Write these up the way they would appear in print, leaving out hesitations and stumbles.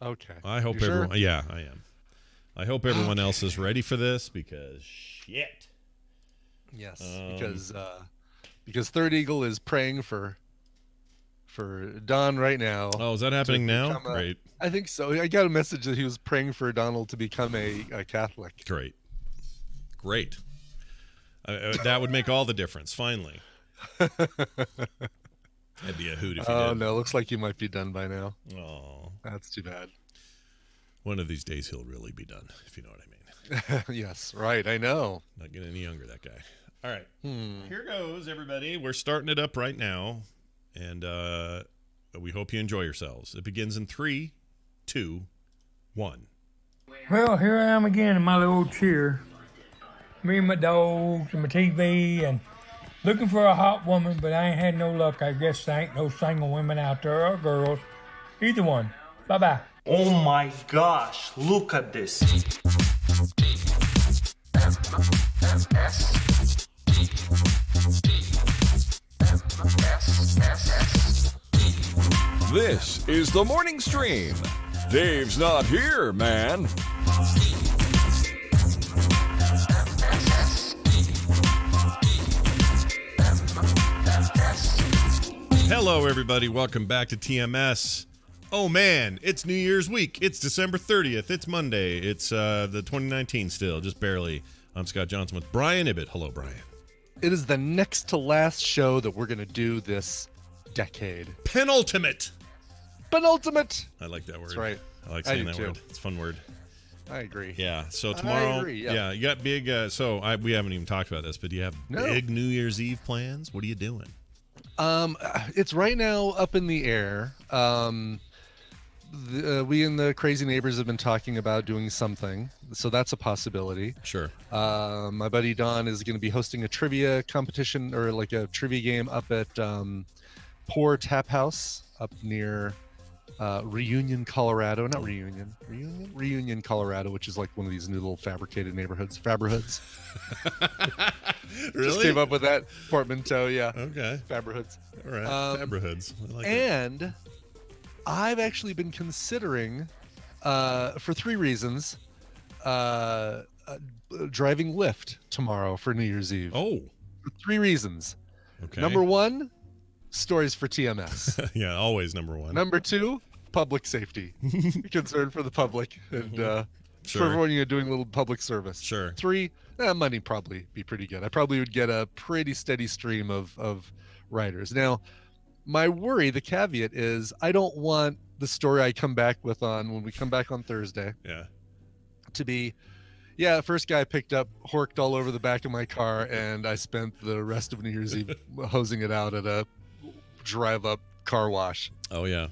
Okay. I hope You everyone. sure? Yeah, I am. I hope everyone else is ready for this because shit. Yes, because Third Eagle is praying for Don right now Oh, is that to happening now? become a. Great, I think so. I got a message that he was praying for Donald to become a Catholic. great, great. That would make all the difference. Finally, that'd be a hoot if you Oh did. no, looks like you might be done by now. Oh, That's too bad. one of these days he'll really be done, if you know what I mean. Yes, right. I know. Not getting any younger, that guy. All right, Hmm. here goes everybody. We're starting it up right now, and we hope you enjoy yourselves. It begins in 3, 2, 1. Well, here I am again in my little old chair. Me and my dogs and my TV and looking for a hot woman, but I ain't had no luck. I guess there ain't no single women out there or girls. Either one. Bye-bye. Oh my gosh, look at this. This is the morning stream. Dave's not here, man. Hello, everybody. Welcome back to TMS. Oh, man, it's New Year's week. It's December 30th. It's Monday. It's the 2019 still, just barely. I'm Scott Johnson with Brian Ibbett. Hello, Brian. It is the next to last show that we're gonna do this decade. Penultimate. Penultimate. I like that word. That's right. I like I saying do that too. word. It's a fun word. I agree. Yeah. So tomorrow, agree, yeah. you got big. We haven't even talked about this, but do you have No. big New Year's Eve plans? What are you doing? It's right now up in the air. We and the crazy neighbors have been talking about doing something, so that's a possibility. Sure. My buddy Don is going to be hosting a trivia competition or like a trivia game up at Poor Tap House up near Reunion, Colorado. Not Reunion, Colorado, which is like one of these new little fabricated neighborhoods. Faberhoods. Really? Just came up with that portmanteau. Yeah. Okay. Faberhoods. All right. Fabrahoods. I like it. And I've actually been considering, for 3 reasons, driving Lyft tomorrow for New Year's Eve. Oh. For 3 reasons. Okay. Number 1, stories for TMS. Yeah, always number one. Number 2, public safety. Concern for the public and for Sure. everyone doing a little public service. Sure. 3, money probably be pretty good. I probably would get a pretty steady stream of riders. Now, my worry, the caveat is I don't want the story I come back with when we come back on Thursday Yeah. to be, the first guy picked up, horked all over the back of my car, and I spent the rest of New Year's Eve hosing it out at a drive-up car wash. Oh, yeah.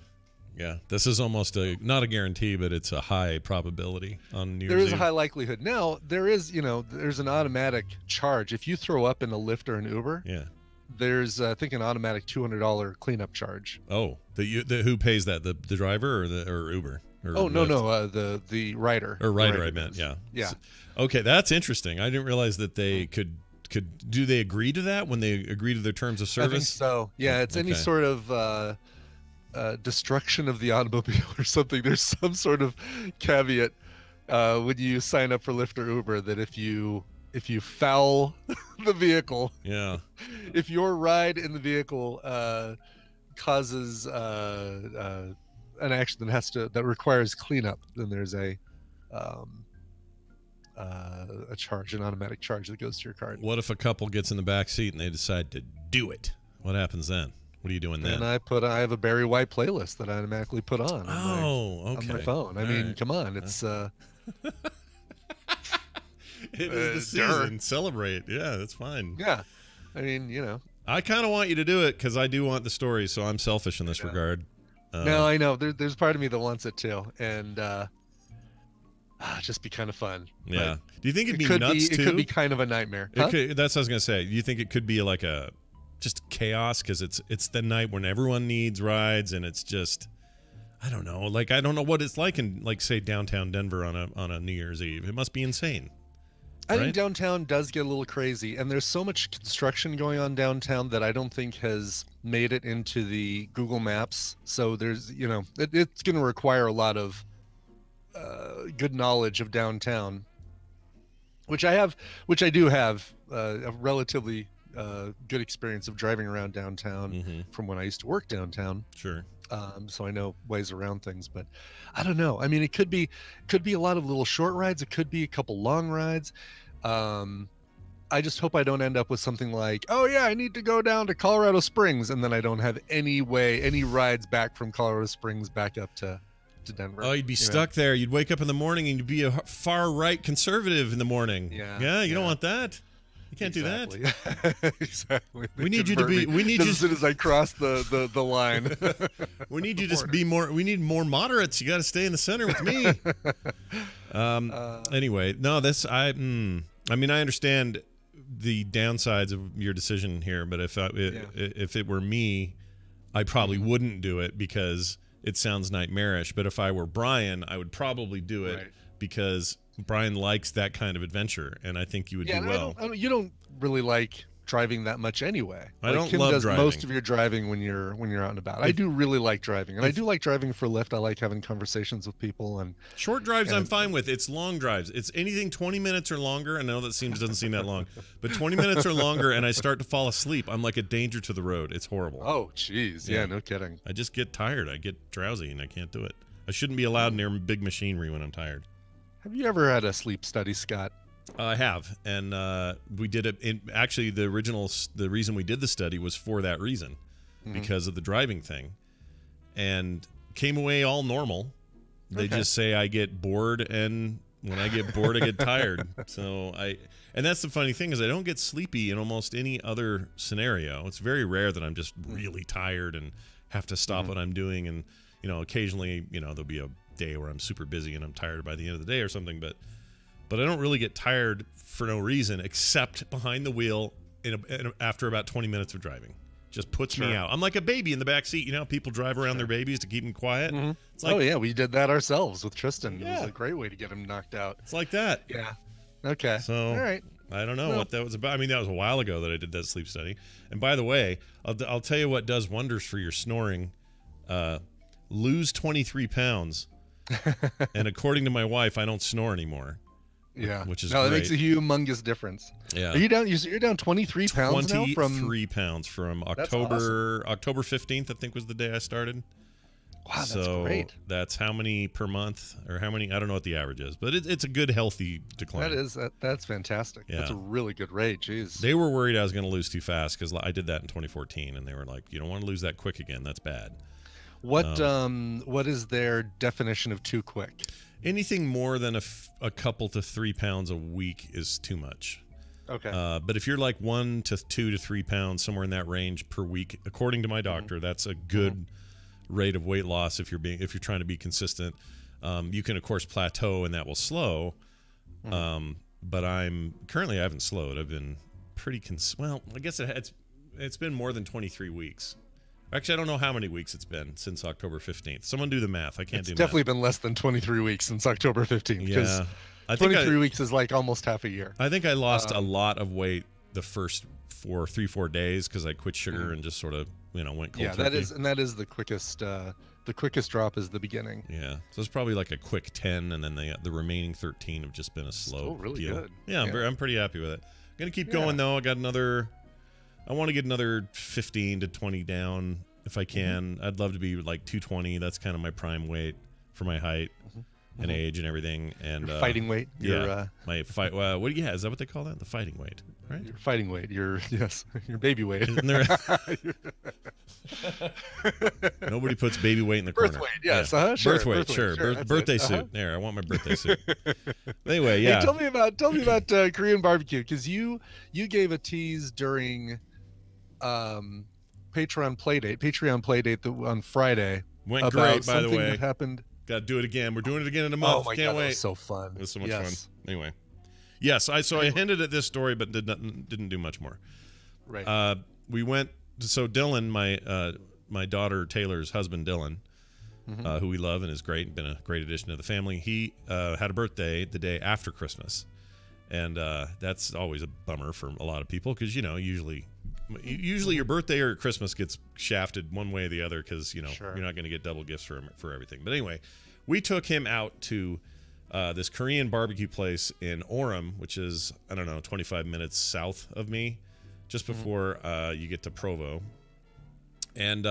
Yeah. This is almost not a guarantee, but it's a high probability on New Year's There is Eve. a high likelihood. Now, there's an automatic charge. If you throw up in a Lyft or an Uber, Yeah. there's, I think, an automatic $200 cleanup charge. Oh, who pays that? The driver or Uber? Or Oh, no, Lyft? no, the rider. Or rider, The I rider meant. does. Yeah. Yeah. Okay, that's interesting. I didn't realize that they could. Do they agree to that when they agree to their terms of I think service? so. Yeah, it's any Okay. sort of destruction of the automobile or something. There's some sort of caveat when you sign up for Lyft or Uber that if you foul the vehicle, Yeah. if your ride in the vehicle causes an action that requires cleanup, then there's a charge, an automatic charge that goes to your card. What if a couple gets in the back seat and they decide to do it? What happens then? What are you doing then? And I have a Barry White playlist that I automatically put on. Okay. On my phone. I All mean, right. come on, it's It is the season. Celebrate. Yeah, that's fine. yeah. I mean, I kind of want you to do it because I do want the story, so I'm selfish in this regard. no, I know there's part of me that wants it too, and just be kind of fun. Yeah. But Do you think it'd be it could nuts be, too? It could be kind of a nightmare. Huh? That's what I was gonna say. Do you think it could be like just chaos because it's the night when everyone needs rides and it's just I don't know. Like I don't know what it's like in like say downtown Denver on a New Year's Eve. It must be insane. I right? think downtown does get a little crazy, and there's so much construction going on downtown that I don't think has made it into the Google Maps. So there's, it's going to require a lot of good knowledge of downtown, which I do have a relatively good experience of driving around downtown from when I used to work downtown. Sure. So I know ways around things, but I don't know. I mean, it could be a lot of little short rides. It could be a couple long rides. I just hope I don't end up with something like, oh yeah, I need to go down to Colorado Springs, and then I don't have any rides back from Colorado Springs back up to Denver. Oh, you'd be stuck there. You'd wake up in the morning and you'd be a far right conservative in the morning. Yeah. You don't want that. You can't do that. Exactly. We need you to be. We need just you as soon as I cross the line. We need you to be more. We need more moderates. You got to stay in the center with me. Anyway, no. I mean, I understand the downsides of your decision here, but if it were me, I probably wouldn't do it because it sounds nightmarish. But if I were Brian, I would probably do it because Brian likes that kind of adventure, and I think you would do well. You don't really like driving that much anyway. I don't Kim love does driving. most of your driving when you're out and about. I do really like driving, and I do like driving for Lyft. I like having conversations with people, and short drives I'm fine with. It's long drives. It's anything 20 minutes or longer. I know that doesn't seem that long, but 20 minutes or longer, and I start to fall asleep. I'm like a danger to the road. It's horrible. Oh, jeez. Yeah, no kidding. I just get tired. I get drowsy, and I can't do it. I shouldn't be allowed near big machinery when I'm tired. Have you ever had a sleep study, Scott? I have, and we did it. Actually, the reason we did the study was for that reason, because of the driving thing, and came away all normal. They just say I get bored, and when I get bored, I get tired. And that's the funny thing is I don't get sleepy in almost any other scenario. It's very rare that I'm just really tired and have to stop what I'm doing, and occasionally, there'll be a day where I'm super busy and I'm tired by the end of the day or something, but I don't really get tired for no reason except behind the wheel after about 20 minutes of driving. Just puts me out. I'm like a baby in the back seat. People drive around their babies to keep them quiet. It's like, oh yeah, we did that ourselves with Tristan. It was a great way to get him knocked out. It's like that. Yeah. Okay. So all right. I don't know what that was about. I mean, that was a while ago that I did that sleep study. And by the way, I'll tell you what does wonders for your snoring. Lose 23 pounds. And according to my wife, I don't snore anymore. Yeah, which is no, great. it makes a humongous difference. Yeah, are you down? You're down 23 pounds now. 23 pounds from October 15th. I think was the day I started. Wow, that's great. That's how many per month, or how many? I don't know what the average is, but it's a good healthy decline. That's fantastic. Yeah. That's a really good rate. Jeez. They were worried I was going to lose too fast because I did that in 2014, and they were like, "You don't want to lose that quick again. That's bad." What is their definition of too quick? Anything more than a couple to 3 pounds a week is too much. Okay. But if you're like 1 to 2 to 3 pounds, somewhere in that range per week, according to my doctor, that's a good rate of weight loss. If you're trying to be consistent, you can of course plateau and that will slow. But I haven't slowed. I've been pretty well. I guess it's been more than 23 weeks. Actually, I don't know how many weeks it's been since October 15th. Someone do the math. I can't do math. It's definitely been less than 23 weeks since October 15th. Yeah. I 23 weeks is like almost half a year. I think I lost a lot of weight the first 4 days because I quit sugar and just sort of, went cold turkey. that is the quickest. The quickest drop is the beginning. Yeah. So it's probably like a quick 10, and then the remaining 13 have just been a slow Still really deal. good. Yeah, I'm pretty happy with it. I'm going to keep going, though. I want to get another 15 to 20 down if I can. I'd love to be like 220. That's kind of my prime weight for my height and age and everything. And your fighting weight. My fight. Is that what they call that? The fighting weight, right? Your fighting weight. Your baby weight. Isn't there? Nobody puts baby weight in the corner. Birth weight. Yes. Sure. Birth weight. Sure. Birthday suit. There. I want my birthday suit. Anyway, yeah. Hey, tell me about Korean barbecue, because you gave a tease during Patreon Playdate on Friday. Went great, by the way. That happened. Got to do it again. We're doing it again in a month. Oh my Can't God, wait. It was so fun. It was so much fun. Anyway, yes. I hinted at this story, but didn't do much more. Right. We went. So Dylan, my daughter Taylor's husband, Dylan, who we love and is great, been a great addition to the family. He had a birthday the day after Christmas, and that's always a bummer for a lot of people because usually your birthday or Christmas gets shafted one way or the other because you're not going to get double gifts for everything. But anyway, we took him out to this Korean barbecue place in Orem, which is, I don't know, 25 minutes south of me, just before you get to Provo. And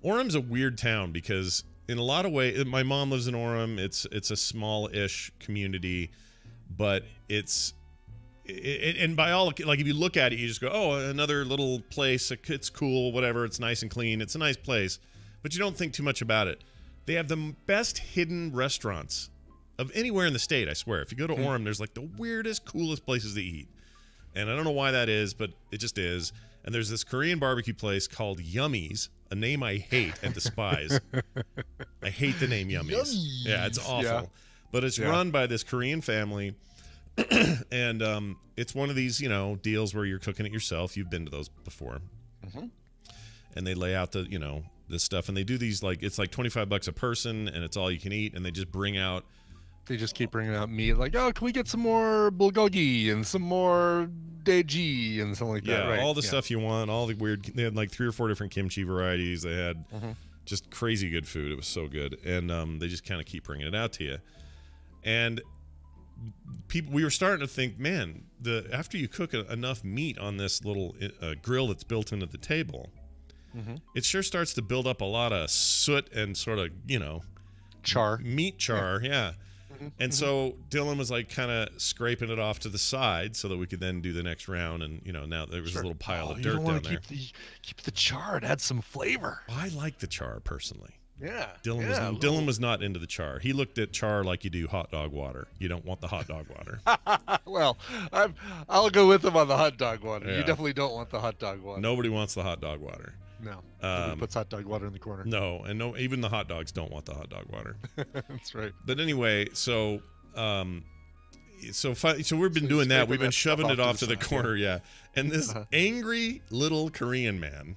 Orem's a weird town because in a lot of ways, my mom lives in Orem. It's a small-ish community, but and by all, like, if you look at it, you just go, oh, another little place. It's cool, whatever. It's nice and clean. It's a nice place, but you don't think too much about it. They have the best hidden restaurants of anywhere in the state, I swear. If you go to Orem, there's like the weirdest, coolest places to eat. And I don't know why that is, but it just is. And there's this Korean barbecue place called Yummies, a name I hate and despise. I hate the name Yummies. Yeah, it's awful. Yeah. But it's run by this Korean family. And it's one of these, deals where you're cooking it yourself. You've been to those before. And they lay out the, this stuff. And they do these, like, it's like $25 a person, and it's all you can eat. And they just bring out... They just keep bringing out meat, like, oh, can we get some more bulgogi and some more daeji and something like that? Yeah, right. All the stuff you want, all the weird. They had like 3 or 4 different kimchi varieties. They had just crazy good food. It was so good, and they just kind of keep bringing it out to you. And we were starting to think, man, after you cook enough meat on this little grill that's built into the table, it sure starts to build up a lot of soot and sort of char, meat char, yeah. And so Dylan was like kind of scraping it off to the side so that we could then do the next round. And, now there was a little pile of dirt down there. Keep the char. It adds some flavor. I like the char personally. Yeah. Dylan was not into the char. He looked at char like you do hot dog water. You don't want the hot dog water. Well, I'll go with him on the hot dog water. Yeah. You definitely don't want the hot dog water. Nobody wants the hot dog water. No. Nobody puts hot dog water in the corner. No, and even the hot dogs don't want the hot dog water. That's right. But anyway, so we've been doing that. We've been shoving it off to the corner, yeah. And this angry little Korean man,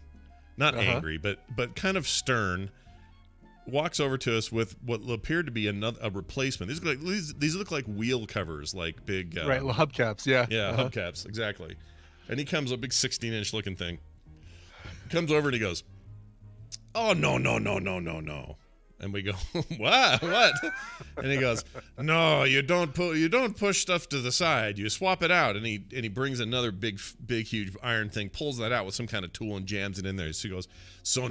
not angry, but kind of stern, walks over to us with what appeared to be a replacement. These look like wheel covers, like big right, hubcaps, yeah. Yeah, hubcaps, exactly. And he comes a big 16-inch looking thing. Comes over and he goes, oh, no. And we go, what? And he goes, no, you don't push stuff to the side. You swap it out. And he brings another big, huge iron thing, pulls that out with some kind of tool and jams it in there. So he goes,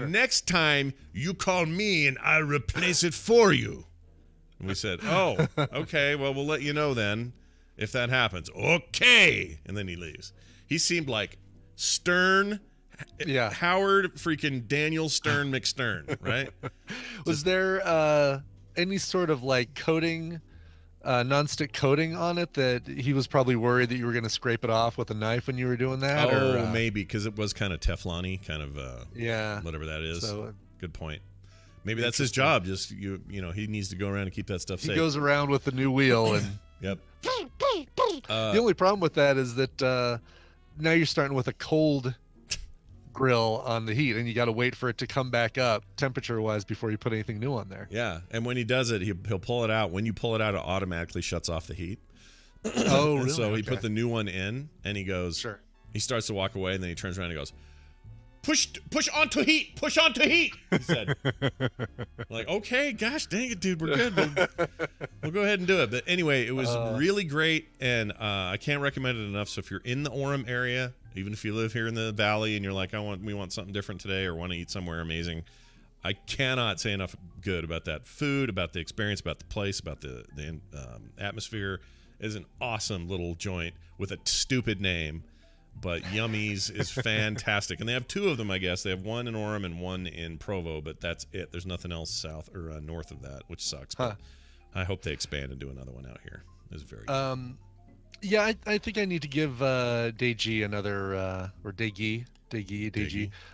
next time you call me and I'll replace it for you. And we said, oh, okay, well, we'll let you know then if that happens. Okay. And then he leaves. He seemed like stern. Yeah, Howard freaking Daniel Stern McStern, right? Was there any sort of like coating, nonstick coating on it that he was probably worried that you were going to scrape it off with a knife when you were doing that? Oh, maybe because it was kind of Teflon-y, kind of whatever that is. So, good point. Maybe that's his job. Just he needs to go around and keep that stuff safe. He goes around with the new wheel and yep. The only problem with that is that now you're starting with a cold grill on the heat, and you got to wait for it to come back up temperature wise before you put anything new on there. Yeah, and when he does it, he'll pull it out. When you pull it out, it automatically shuts off the heat. Oh, really? So he put the new one in, and he goes. Sure. He starts to walk away, and then he turns around and goes, push onto heat, push onto heat. He said, like, okay, gosh dang it, dude, we're good. We'll go ahead and do it. But anyway, it was really great, and I can't recommend it enough. So if you're in the Orem area, even if you live here in the valley and you're like, we want something different today or want to eat somewhere amazing, I cannot say enough good about that food, about the experience, about the place, about the atmosphere. It is an awesome little joint with a stupid name, but Yummies is fantastic. And they have 2 of them, I guess. They have one in Orem and one in Provo, but that's it. There's nothing else south or north of that, which sucks. But I hope they expand and do another one out here. It's very good. Yeah, I think I need to give Daeji another, or Daegi,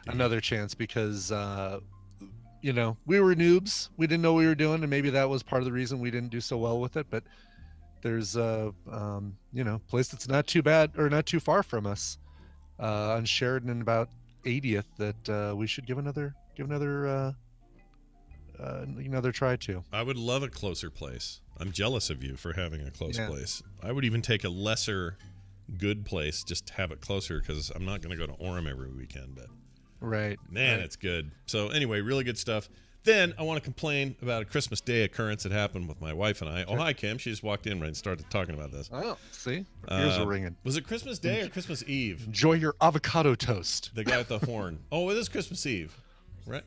another chance because, we were noobs. We didn't know what we were doing, and maybe that was part of the reason we didn't do so well with it. But there's a, place that's not too bad or not too far from us on Sheridan and about 80th that we should give another try to. I would love a closer place. I'm jealous of you for having a close place. I would even take a lesser good place just to have it closer because I'm not going to go to Orem every weekend. But right, man, it's good. So anyway, really good stuff. Then I want to complain about a Christmas Day occurrence that happened with my wife and I. Oh, hi, Kim. She just walked in and started talking about this. Oh, see? Ears are ringing. Was it Christmas Day or Christmas Eve? Enjoy your avocado toast. The guy with the horn. Oh, it is Christmas Eve, right?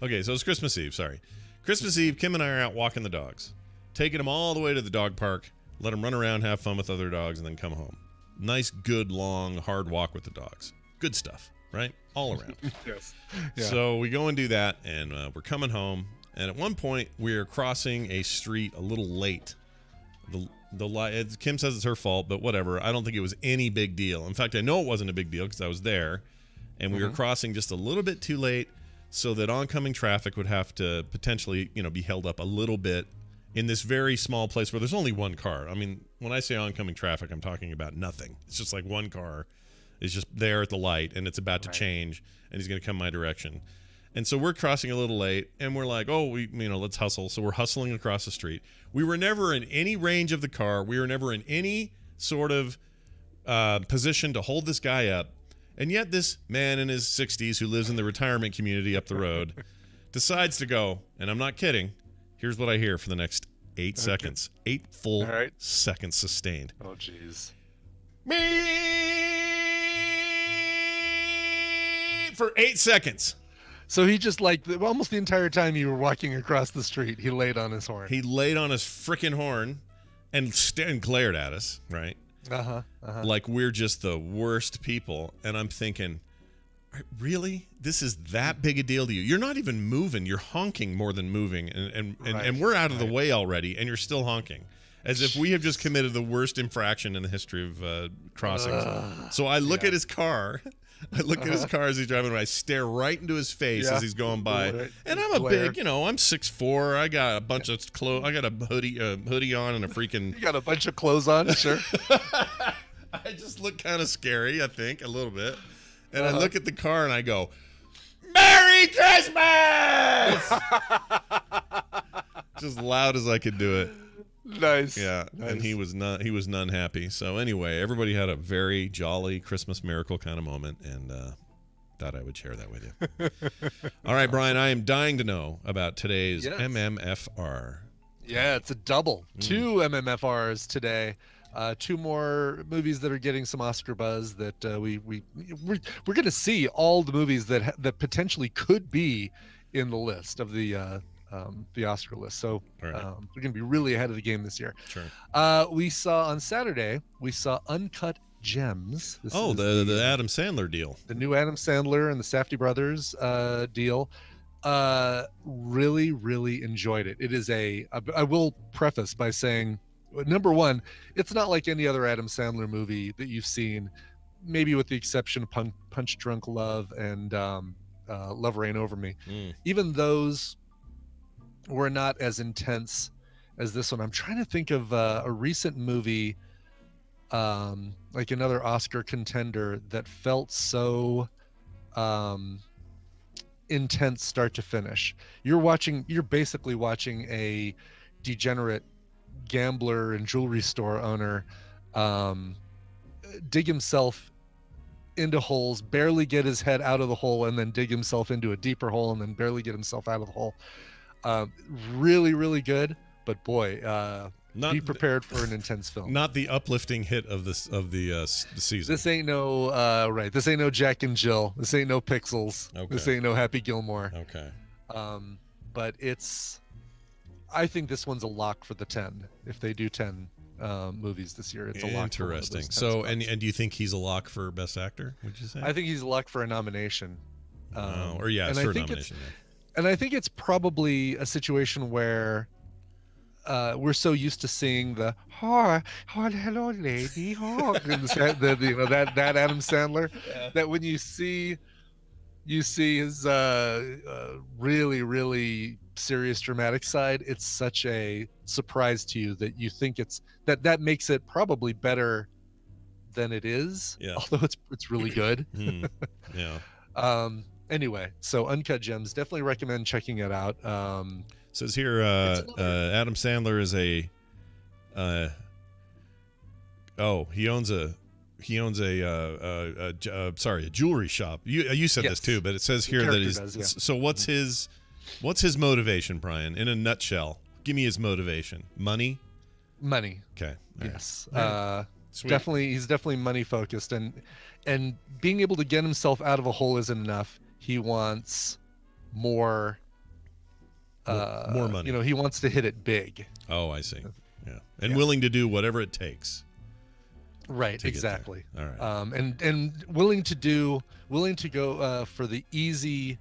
Okay, so it's Christmas Eve, sorry. Christmas Eve, Kim and I are out walking the dogs, taking them all the way to the dog park, let them run around, have fun with other dogs, and then come home. Nice, good, long, hard walk with the dogs. Good stuff, right? All around. Yes. Yeah. So we go and do that, and we're coming home. And at one point, we're crossing a street a little late. Kim says it's her fault, but whatever. I don't think it was any big deal. In fact, I know it wasn't a big deal because I was there, and we were crossing just a little bit too late, so that oncoming traffic would have to potentially, be held up a little bit in this very small place where there's only one car. I mean, when I say oncoming traffic, I'm talking about nothing. It's just like one car is just there at the light, and it's about to change, and he's going to come my direction. And so we're crossing a little late, and we're like, oh, let's hustle. So we're hustling across the street. We were never in any range of the car. We were never in any sort of position to hold this guy up. And yet this man in his 60s who lives in the retirement community up the road decides to go, and I'm not kidding, here's what I hear for the next 8 seconds. 8 full seconds sustained. Oh, jeez. For 8 seconds. So he just almost the entire time you were walking across the street, he laid on his horn. He laid on his freaking horn and glared at us, right? Like we're just the worst people. And I'm thinking, really? This is that big a deal to you? You're not even moving. You're honking more than moving. And we're out of the way already, and you're still honking. As if we have just committed the worst infraction in the history of crossings. So I look at his car. I look at his car as he's driving by. I stare right into his face as he's going by. And I'm a big, I'm 6'4". I got a bunch of clothes. I got a hoodie on and a freaking... You got a bunch of clothes on, sure. I just look kind of scary, I think, a little bit. And I look at the car and I go, Merry Christmas! Just loud as I could do it. Nice. Yeah, nice. And he was none happy. So anyway, everybody had a very jolly Christmas miracle kind of moment, and thought I would share that with you. All right, Brian, I am dying to know about today's MMFR. Yeah, it's a double. 2 MMFRs today. 2 more movies that are getting some Oscar buzz that we're going to see all the movies that potentially could be in the list of the Oscar list. So we're going to be really ahead of the game this year. Sure. We saw on Saturday, Uncut Gems. This is the Adam Sandler deal. The new Adam Sandler and the Safdie brothers deal. Really, really enjoyed it. It is I will preface by saying, number one, it's not like any other Adam Sandler movie that you've seen, maybe with the exception of Punch Drunk Love and Love Reign Over Me. Even those were not as intense as this one. I'm trying to think of a recent movie, like another Oscar contender that felt so intense start to finish. You're basically watching a degenerate gambler and jewelry store owner dig himself into holes, barely get his head out of the hole, and then dig himself into a deeper hole, and then barely get himself out of the hole. Really, really good, but boy, be prepared for an intense film. Not the uplifting hit of the season. This ain't no This ain't no Jack and Jill. This ain't no Pixels. Okay. This ain't no Happy Gilmore. Okay. But I think this one's a lock for the 10. If they do 10 movies this year, it's a lock. Interesting. So, and do you think he's a lock for Best Actor? Would you say? I think he's a lock for a nomination. It's for a nomination. And I think it's probably a situation where we're so used to seeing the hello lady, that Adam Sandler, that when you see his really, really serious dramatic side, it's such a surprise to you that you think that makes it probably better than it is. Yeah. Although it's really good. Yeah. Anyway, so Uncut Gems, definitely recommend checking it out. Says here, Adam Sandler is a he owns a jewelry shop. You said this too, but it says here that he's so what's his What's his motivation, Brian? In a nutshell, give me his motivation. Money. Money. Okay. All right. Yes. Sweet. Definitely, he's definitely money focused, and being able to get himself out of a hole isn't enough. He wants more. More money. You know, he wants to hit it big. Oh, I see. Yeah, and willing to do whatever it takes. Right. To get there. Exactly. All right. And willing to go for the easy,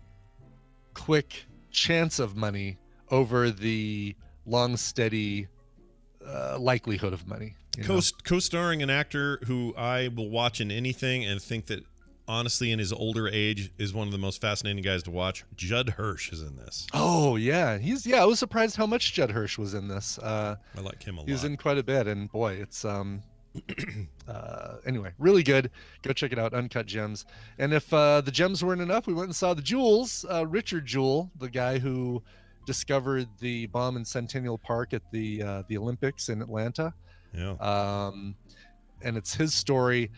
quick chance of money over the long, steady likelihood of money. Co-starring an actor who I will watch in anything and think that, honestly, in his older age, is one of the most fascinating guys to watch. Judd Hirsch is in this. Oh yeah, I was surprised how much Judd Hirsch was in this. I like him a lot. He's in quite a bit, and boy, it's anyway, really good. Go check it out, Uncut Gems. And if the gems weren't enough, we went and saw the jewels. Richard Jewell, the guy who discovered the bomb in Centennial Park at the Olympics in Atlanta. Yeah. And it's his story.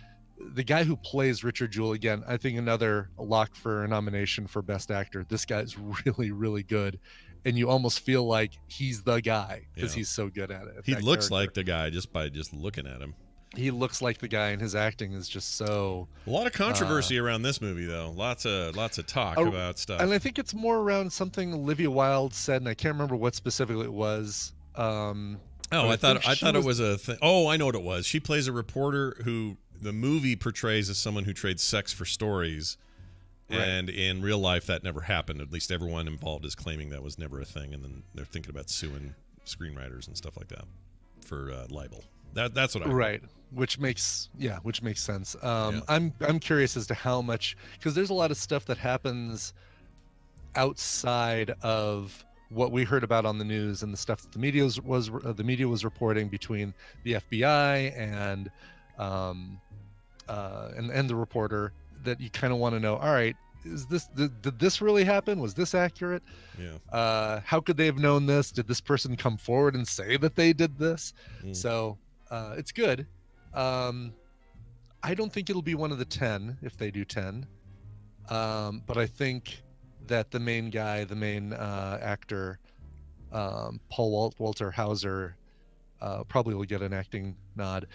The guy who plays Richard Jewell, again, I think another lock for a nomination for Best Actor. This guy's really, really good. And you almost feel like he's the guy because he's so good at it. He looks like the guy just by looking at him. He looks like the guy, and his acting is just so. A lot of controversy around this movie, though. Lots of talk about stuff. And I think it's more around something Olivia Wilde said, and I can't remember what specifically it was. I thought it was a thing. Oh, I know what it was. She plays a reporter who the movie portrays as someone who trades sex for stories. Right. And in real life, that never happened. At least everyone involved is claiming that was never a thing, and then they're thinking about suing screenwriters and stuff like that for libel. That's what I heard. Right, which makes sense. I'm curious as to how much, because there's a lot of stuff that happens outside of what we heard about on the news and the stuff that the media was reporting between the FBI and the reporter, that you kind of want to know, all right, did this really happen? Was this accurate? Yeah. How could they have known this? Did this person come forward and say that they did this? So it's good. I don't think it'll be one of the 10 if they do 10. But I think that the main actor, Paul Walter Hauser, probably will get an acting nod.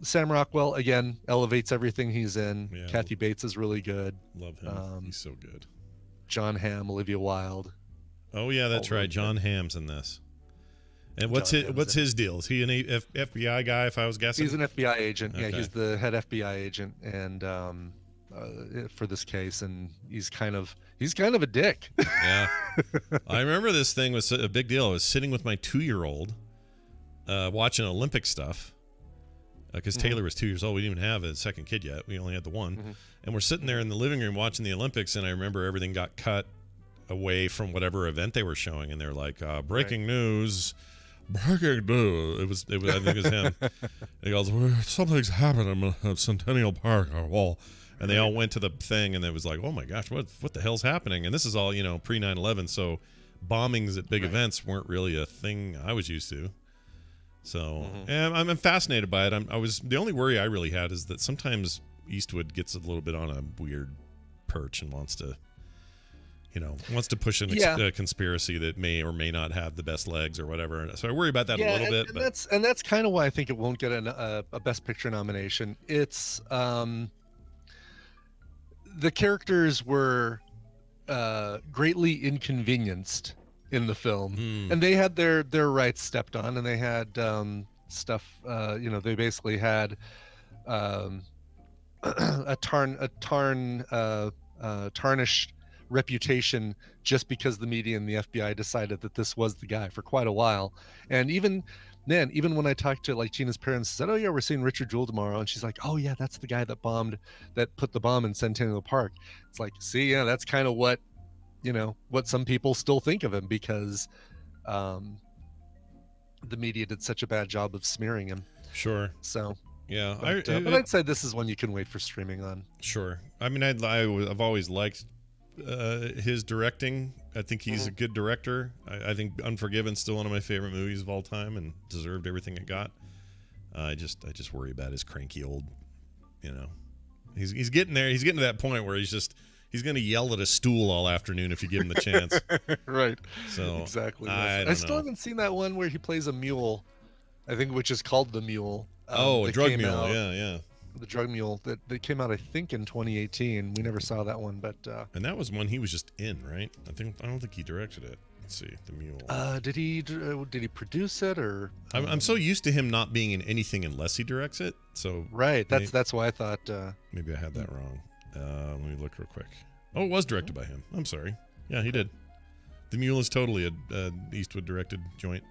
Sam Rockwell, again, elevates everything he's in. Yeah. Kathy Bates is really good. Love him. He's so good. John Hamm, Olivia Wilde. Oh yeah, that's right. John Hamm's in this. And what's his deal? Is he an FBI guy, if I was guessing? He's an FBI agent. Okay. Yeah, he's the head FBI agent, and for this case, and he's kind of a dick. Yeah. I remember this thing was a big deal. I was sitting with my 2-year-old watching Olympic stuff because Taylor was 2 years old. We didn't even have a second kid yet. We only had the one. And we're sitting there in the living room watching the Olympics, and I remember everything got cut away from whatever event they were showing, and they're like, breaking news. Breaking news. It was I think it was him. He goes, something's happened in Centennial Park. And they all went to the thing, and it was like, oh my gosh, what the hell's happening? And this is all, pre 9/11, so bombings at big events weren't really a thing I was used to. So and I'm fascinated by it. The only worry I really had is that sometimes Eastwood gets a little bit on a weird perch and wants to push a conspiracy that may or may not have the best legs or whatever. So I worry about that a little bit. And that's kind of why I think it won't get a Best Picture nomination. It's the characters were greatly inconvenienced in the film, and they had their rights stepped on, and they had stuff. They basically had a tarnished reputation just because the media and the FBI decided that this was the guy for quite a while. And even when I talked to Gina's parents, said, oh yeah, we're seeing Richard Jewell tomorrow, and she's like, oh yeah, that's the guy that put the bomb in Centennial Park. It's like, see, yeah, that's kind of what some people still think of him, because the media did such a bad job of smearing him. Sure. So yeah, but I'd say this is one you can wait for streaming on. Sure. I mean, I've always liked his directing. I think he's a good director. I think Unforgiven's still one of my favorite movies of all time, and deserved everything it got. I just worry about his cranky old, he's getting there. He's getting to that point where he's gonna yell at a stool all afternoon if you give him the chance. Right. So Exactly. I I don't still know. haven't seen that one where he plays a mule. I think which is called The Mule. Oh, a that drug came mule. out- Yeah. The drug mule that came out I think in 2018. We never saw that one, but And that was one he was just in, right? I don't think he directed it. Let's see, the mule. did he produce it or? I'm so used to him not being in anything unless he directs it. So Right. That's why I thought. maybe I had that wrong. Let me look real quick. Oh, it was directed by him. I'm sorry. Yeah, he did. The Mule is totally a Eastwood directed joint.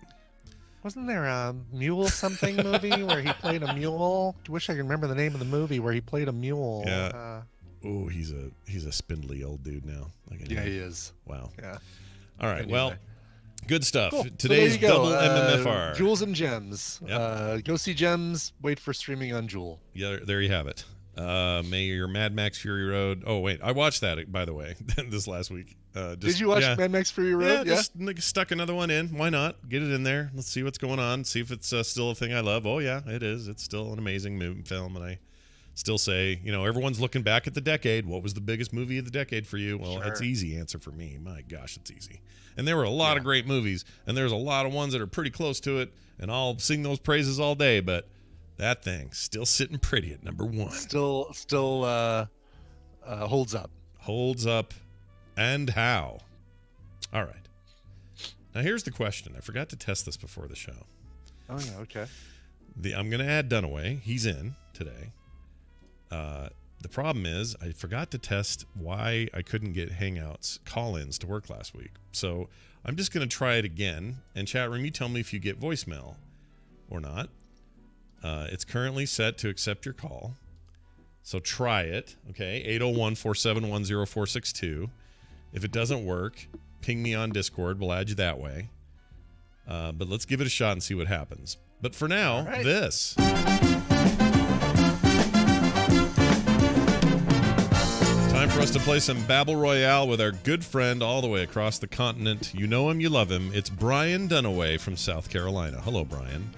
Wasn't there a mule something movie where he played a mule? I wish I could remember the name of the movie where he played a mule. Yeah. Oh, he's a spindly old dude now. Yeah, he is. Wow. Yeah. All right. Anyway. Well, good stuff. Cool. Today's So there you go. double MMFR. Jewels and Gems. Yep. Go see Gems. Wait for streaming on Jewel. Yeah, there you have it. May your Mad Max Fury Road. Oh wait, I watched that by the way this last week. Did you watch yeah. Mad Max Fury Road? Yeah, just stuck another one in. Why not? Get it in there. Let's see what's going on. See if it's still a thing I love. Oh yeah, it is. It's still an amazing film, and I still say, everyone's looking back at the decade. What was the biggest movie of the decade for you? Well, It's easy answer for me. My gosh, it's easy. And there were a lot of great movies, and there's a lot of ones that are pretty close to it, and I'll sing those praises all day. But that thing still sitting pretty at number one. Still holds up. Holds up, and how? All right. Now here's the question. I forgot to test this before the show. Oh yeah, okay. I'm going to add Dunaway. He's in today. The problem is I forgot to test why I couldn't get Hangouts call-ins to work last week. So I'm just going to try it again. And chat room, you tell me if you get voicemail or not. It's currently set to accept your call. So try it. Okay, 801-471-0462. If it doesn't work, ping me on Discord. We'll add you that way. But let's give it a shot and see what happens. But for now, this. Time for us to play some Battle Royale with our good friend all the way across the continent. You know him, you love him. It's Brian Dunaway from South Carolina. Hello, Brian.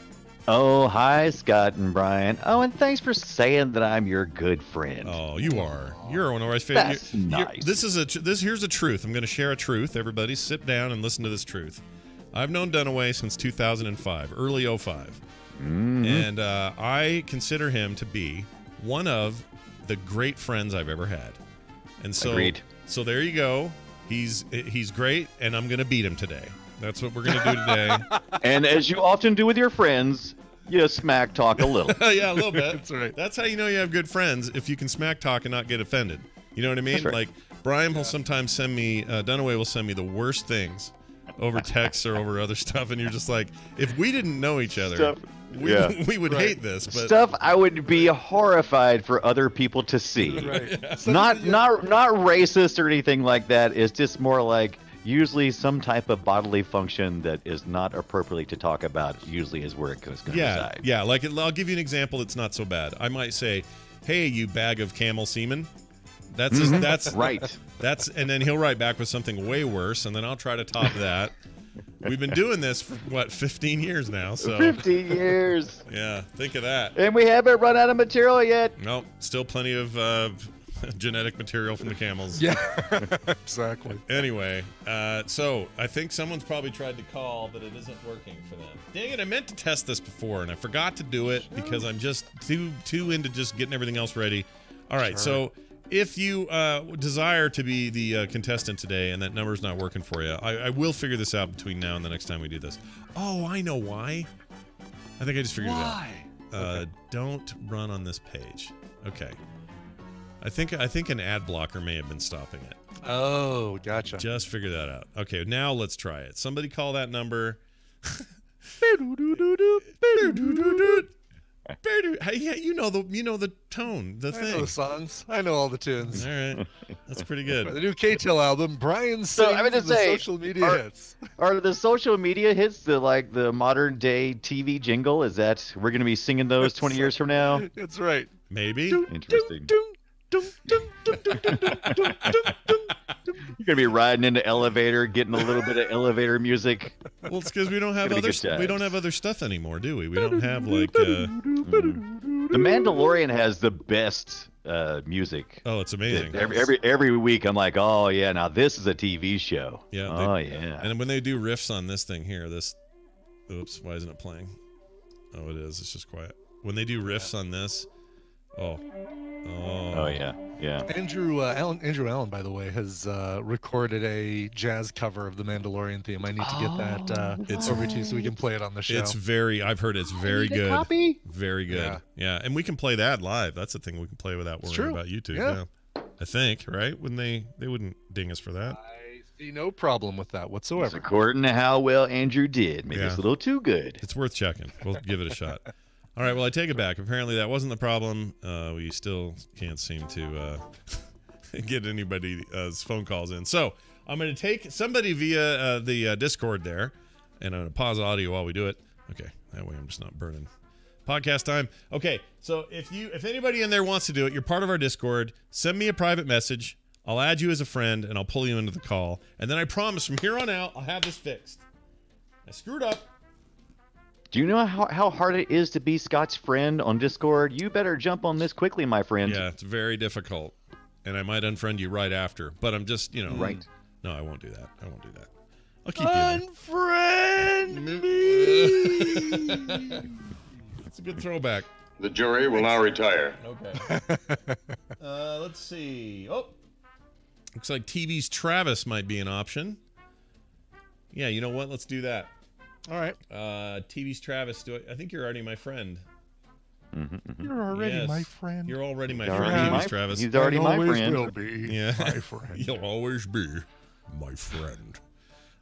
Oh, hi, Scott and Brian. Oh, and thanks for saying that I'm your good friend. Oh, you are. You're one of our favorite. That's nice. Here's a truth. I'm going to share a truth. Everybody sit down and listen to this truth. I've known Dunaway since 2005, early 05. And I consider him to be one of the great friends I've ever had. And so, Agreed. So there you go. He's great, and I'm going to beat him today. That's what we're going to do today. And as you often do with your friends, you smack talk a little. Yeah, a little bit. That's right. That's how you know you have good friends, if you can smack talk and not get offended. You know what I mean? That's right. Like, Brian will sometimes send me, Dunaway will send me the worst things over text or over other stuff, and you're just like, if we didn't know each other, Stuff. we would hate this. But Stuff I would be horrified for other people to see. Right. Not racist or anything like that. It's just more like usually some type of bodily function that is not appropriately to talk about usually is where it goes going to reside. Yeah. Like, I'll give you an example that's not so bad. I might say, hey, you bag of camel semen. That's Right. And then he'll write back with something way worse, and then I'll try to top that. We've been doing this for, 15 years now, so 15 years. yeah, think of that. And we haven't run out of material yet. Nope, still plenty of genetic material from the camels. Yeah. Exactly. Anyway, so I think someone's probably tried to call, but it isn't working for them. Dang it, I meant to test this before, and I forgot to do it because I'm just too into just getting everything else ready. All right, so if you desire to be the contestant today and that number's not working for you, I will figure this out between now and the next time we do this. Oh, I know why. I think I just figured it out. Don't run on this page. Okay. I think an ad blocker may have been stopping it. Oh, gotcha. Just figure that out. Okay, now let's try it. Somebody call that number. Hey, you know the tone, the I thing. know the songs. I know all the tunes. All right, that's pretty good. The new K-Till album, Brian sings So, I mean to the say, social media hits. Are the social media hits the modern day TV jingle? Is that we're going to be singing those 20 years from now? That's right. Maybe. Interesting. You're gonna be riding in the elevator, getting a little bit of elevator music. Well, it's because we don't have Gonna be other good times. we don't have other stuff anymore, do we? We don't have like The Mandalorian has the best music. Oh, it's amazing. Every week, I'm like, oh yeah, now this is a TV show. Yeah. Oh yeah. And when they do riffs on this thing here, oops, why isn't it playing? Oh, it is. It's just quiet. When they do riffs on this, oh yeah. Andrew Allen, by the way, has recorded a jazz cover of the Mandalorian theme. I need to get that over to you so we can play it on the show. I've heard it's very good. Copy? Very good. Yeah, and we can play that live. That's the thing we can play without worrying about YouTube. Yeah. I think, right? When they wouldn't ding us for that. I see no problem with that whatsoever. According to how well Andrew did, maybe it's a little too good. It's worth checking. We'll give it a shot. All right, well, I take it back. Apparently, that wasn't the problem. We still can't seem to get anybody's phone calls in. So I'm going to take somebody via the Discord there, and I'm going to pause audio while we do it. Okay, that way I'm just not burning podcast time. Okay, so if anybody in there wants to do it, you're part of our Discord. Send me a private message. I'll add you as a friend, and I'll pull you into the call. And then I promise from here on out, I'll have this fixed. I screwed up. Do you know how hard it is to be Scott's friend on Discord? You better jump on this quickly, my friend. Yeah, it's very difficult. And I might unfriend you right after. But I'm just, Right. No, I won't do that. I'll keep you Unfriend me! That's a good throwback. The jury will now retire. Okay. Let's see. Oh, looks like TV's Travis might be an option. Yeah, you know what? Let's do that. All right. TV's Travis. I think you're already my friend. You're already my friend. You're already my friend, TV's Travis. He's already my friend. Will be my friend. You'll always be my friend.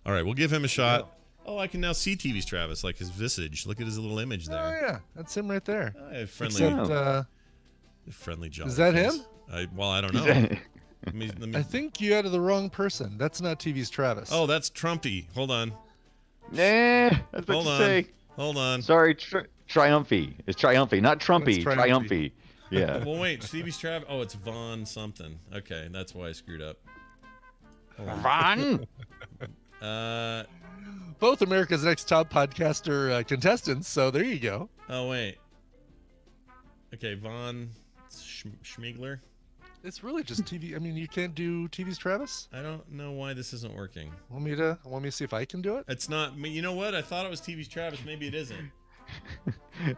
All right, we'll give him a shot. Yeah. Oh, I can now see TV's Travis, like his visage. Look at his little image there. Oh yeah, that's him right there. Friendly John. Is that him? I don't know. let me... I think you added the wrong person. That's not TV's Travis. Oh, that's Trumpy. Hold on. Nah, I was about to say. Hold on. Sorry, Triumphy. It's Triumphy, not Trumpy. Triumphy. Yeah. Well, wait. TV's Travis. Oh, it's Vaughn something. Okay, that's why I screwed up. Vaughn. Both America's Next Top Podcaster contestants. So there you go. Oh wait. Okay, Vaughn Schmiegler. It's really just TV. I mean, you can't do TV's Travis? I don't know why this isn't working. Want me to see if I can do it? It's not. You know what? I thought it was TV's Travis. Maybe it isn't.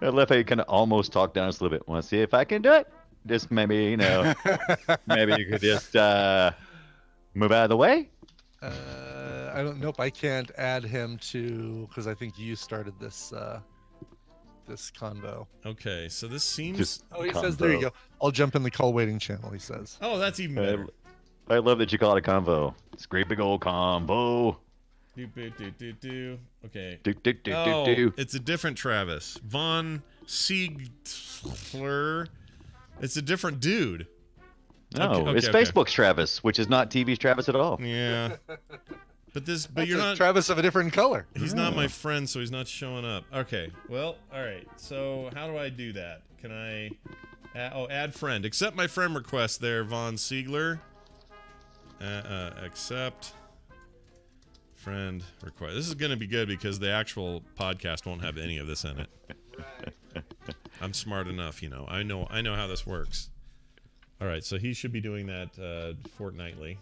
I love how you kind of almost talk down just a little bit. Want to see if I can do it? Just maybe, maybe you could just move out of the way? I don't. Nope, I can't add him to because I think you started this this convo. Okay, so this seems. He says there you go. I'll jump in the call waiting channel. He says. Oh, that's even better. I love that you call it a convo. It's a great big old combo. Okay. Do. It's a different Travis. Vaughn Siegler. It's a different dude. No, it's Facebook's Travis, which is not TV's Travis at all. Yeah. But you're not Travis of a different color. He's not my friend, so he's not showing up. Okay. Well, all right. So how do I do that? Can I? Add friend. Accept my friend request there, Vaughn Siegler. Accept friend request. This is going to be good because the actual podcast won't have any of this in it. I'm smart enough, I know how this works. All right, so he should be doing that fortnightly,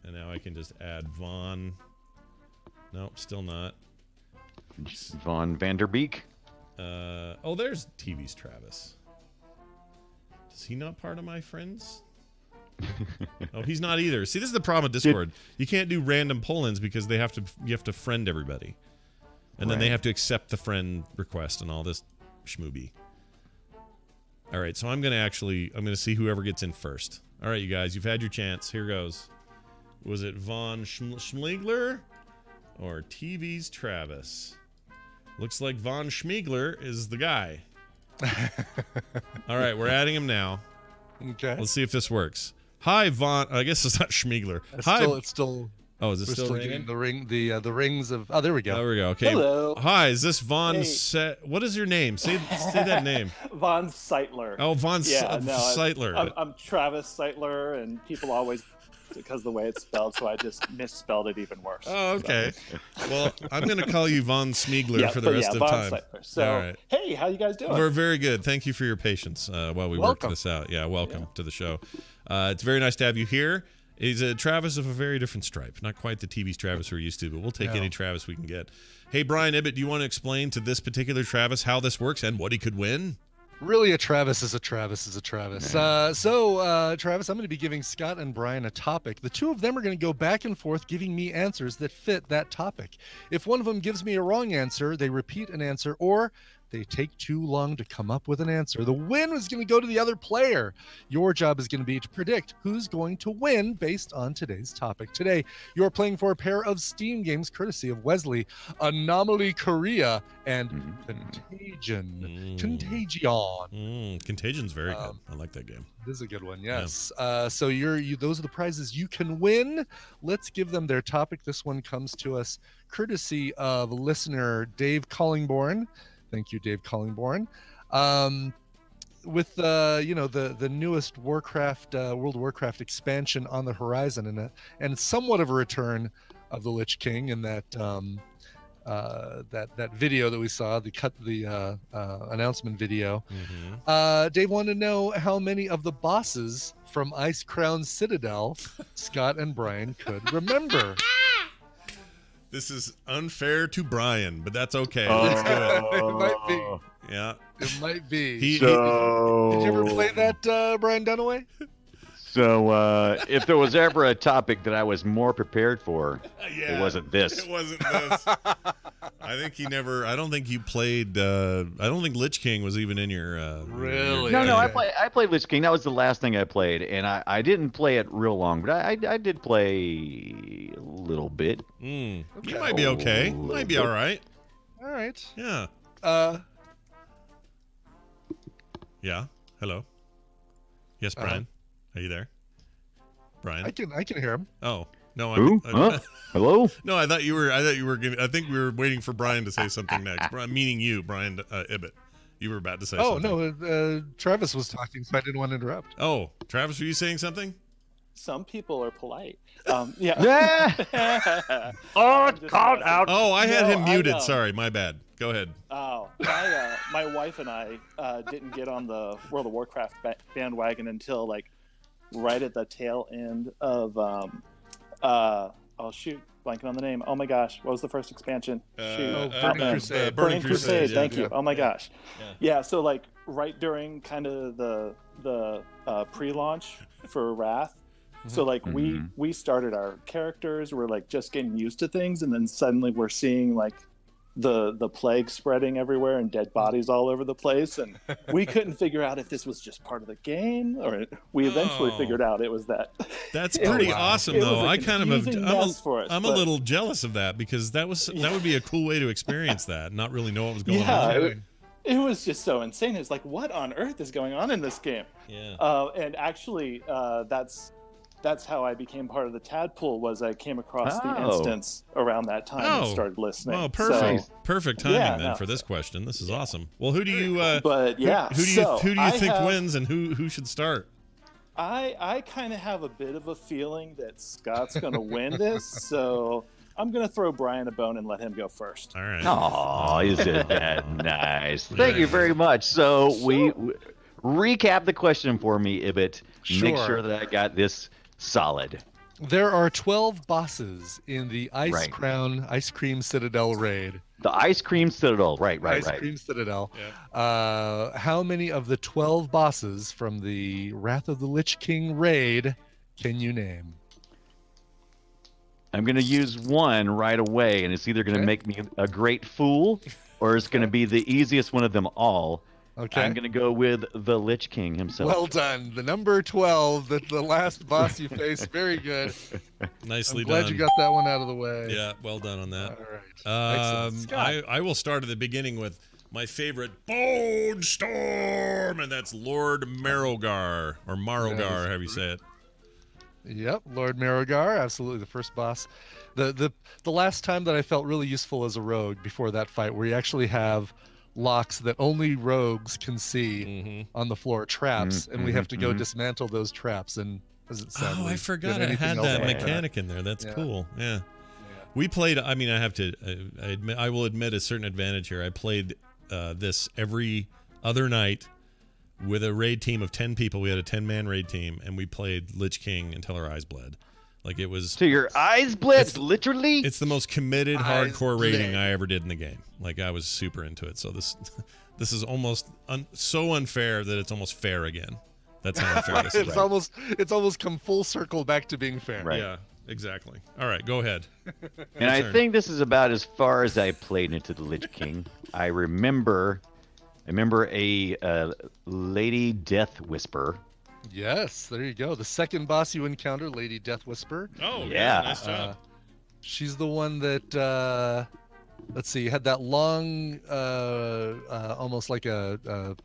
and now I can just add Vaughn. Nope, still not. Vaughn Vanderbeek. There's TV's Travis. Is he not part of my friends? Oh, he's not either. See, this is the problem with Discord. You can't do random pull-ins because you have to friend everybody, and then they have to accept the friend request and all this schmoobie. All right, so I'm gonna see whoever gets in first. All right, you guys, you've had your chance. Here goes. Was it Vaughn Schmiegler or TV's Travis? Looks like Vaughn Schmiegler is the guy. All right, we're adding him now. Okay. Let's see if this works. Hi, Vaughn. I guess it's not Schmiegler. It's still. Oh, is it still ringing? The rings of. Oh, there we go. There we go. Okay. Hello. Hi, is this Vaughn? What is your name? Say that name. Von Seitler. Oh, Seitler. I'm Travis Seitler, and people always because of the way it's spelled, so I just misspelled it even worse. Oh, okay. Well, I'm going to call you Von Smiegler for the rest of Von time. Smiegler. So, all right. Hey, how you guys doing? We're very good. Thank you for your patience while we worked this out. Yeah, welcome to the show. It's very nice to have you here. He's a Travis of a very different stripe. Not quite the TV's Travis we're used to, but we'll take any Travis we can get. Hey, Brian Ibbott, do you want to explain to this particular Travis how this works and what he could win? Really, a Travis is a Travis is a Travis. Travis, I'm going to be giving Scott and Brian a topic. The two of them are going to go back and forth giving me answers that fit that topic. If one of them gives me a wrong answer, they repeat an answer, or they take too long to come up with an answer. The win is going to go to the other player. Your job is going to be to predict who's going to win based on today's topic. Today, you're playing for a pair of Steam games courtesy of Wesley, Anomaly Korea, and Contagion. Contagion. Contagion's very good. I like that game. This is a good one, yes. So those are the prizes you can win. Let's give them their topic. This one comes to us courtesy of listener Dave Collingborn. Thank you, Dave Collingborn. With the newest Warcraft World of Warcraft expansion on the horizon, and somewhat of a return of the Lich King in that that video that we saw, the announcement video. Dave wanted to know how many of the bosses from Icecrown Citadel Scott and Brian could remember. This is unfair to Brian, but that's okay. Let's do it. It might be. Yeah. It might be. Did you ever play that, Brian Dunaway? So if there was ever a topic that I was more prepared for, it wasn't this. It wasn't this. I don't think you played, I don't think Lich King was even in your... Really? No, I played Lich King. That was the last thing I played, and I didn't play it real long, but I did play a little bit. You might be okay. Might be all right. All right. Yeah. Yeah. Hello. Yes, Brian. Are you there, Brian? I can hear him. Oh no! Who? Hello? No, I thought you were. I think we were waiting for Brian to say something next. Meaning you, Brian Ibbott. You were about to say something. Oh no! Travis was talking, so I didn't want to interrupt. Oh, Travis, were you saying something? Some people are polite. Yeah. Oh, it's called out. Oh, I had him muted. Sorry, my bad. Go ahead. Oh, my wife and I didn't get on the World of Warcraft bandwagon until right at the tail end of blanking on the name. Oh my gosh, what was the first expansion? Burning Crusade. Burning Crusade. Thank you. Yeah. Oh my gosh. Yeah. So right during kind of the pre-launch for Wrath. So we started our characters. We're just getting used to things, and then suddenly we're seeing the plague spreading everywhere and dead bodies all over the place, and we couldn't figure out if this was just part of the game, or we eventually figured out it was that. That's pretty awesome, though. I kind of I'm a little jealous of that, because that would be a cool way to experience that, not really know what was going on. It was just so insane. It's what on earth is going on in this game? Yeah. And actually, that's how I became part of the Tadpool. Was I came across the instance around that time and started listening. Oh, perfect! Perfect timing for this question. This is awesome. Well, who do you? Who do you think wins, and who should start? I kind of have a bit of a feeling that Scott's going to win this, so I'm going to throw Brian a bone and let him go first. All right. Oh, isn't that nice? Thank you very much. So we recap the question for me, Ibbott. Sure. Make sure that I got this solid. There are 12 bosses in the Ice Cream Citadel raid. The Ice Cream Citadel, right. Ice Cream Citadel. Yeah. How many of the 12 bosses from the Wrath of the Lich King raid can you name? I'm going to use one right away, and it's either going to make me a great fool, or it's going to be the easiest one of them all. Okay. I'm going to go with the Lich King himself. Well done. The number 12, the last boss you faced. Very good. Nicely done. Glad you got that one out of the way. Yeah, well done on that. All right. I will start at the beginning with my favorite Bone Storm, and that's Lord Marrowgar, or Marrowgar, however you say it. Yep, Lord Marrowgar, absolutely the first boss. The last time that I felt really useful as a rogue before that fight, where you actually have locks that only rogues can see on the floor, traps, and we have to go dismantle those traps, and sadly Oh, I been forgot I anything had else that like mechanic in there. That's Yeah. cool. Yeah. We played. I mean, I have to. I will admit a certain advantage here. I played this every other night with a raid team of 10 people. We had a 10-man raid team, and we played Lich King until our eyes bled. Like it was. So your eyes bled, literally. It's the most committed, Eyes hardcore raiding bled. I ever did in the game. Like I was super into it. So this is almost so unfair that it's almost fair again. That's how unfair this is. It's almost come full circle back to being fair. Right. Yeah, exactly. All right, go ahead. And I turn. think this is about as far as I played into the Lich King. I remember a Lady Death Whisper. Yes, there you go. The second boss you encounter, Lady Death Whisper. Oh, Yeah. nice job. She's the one that let's see, had that long almost like a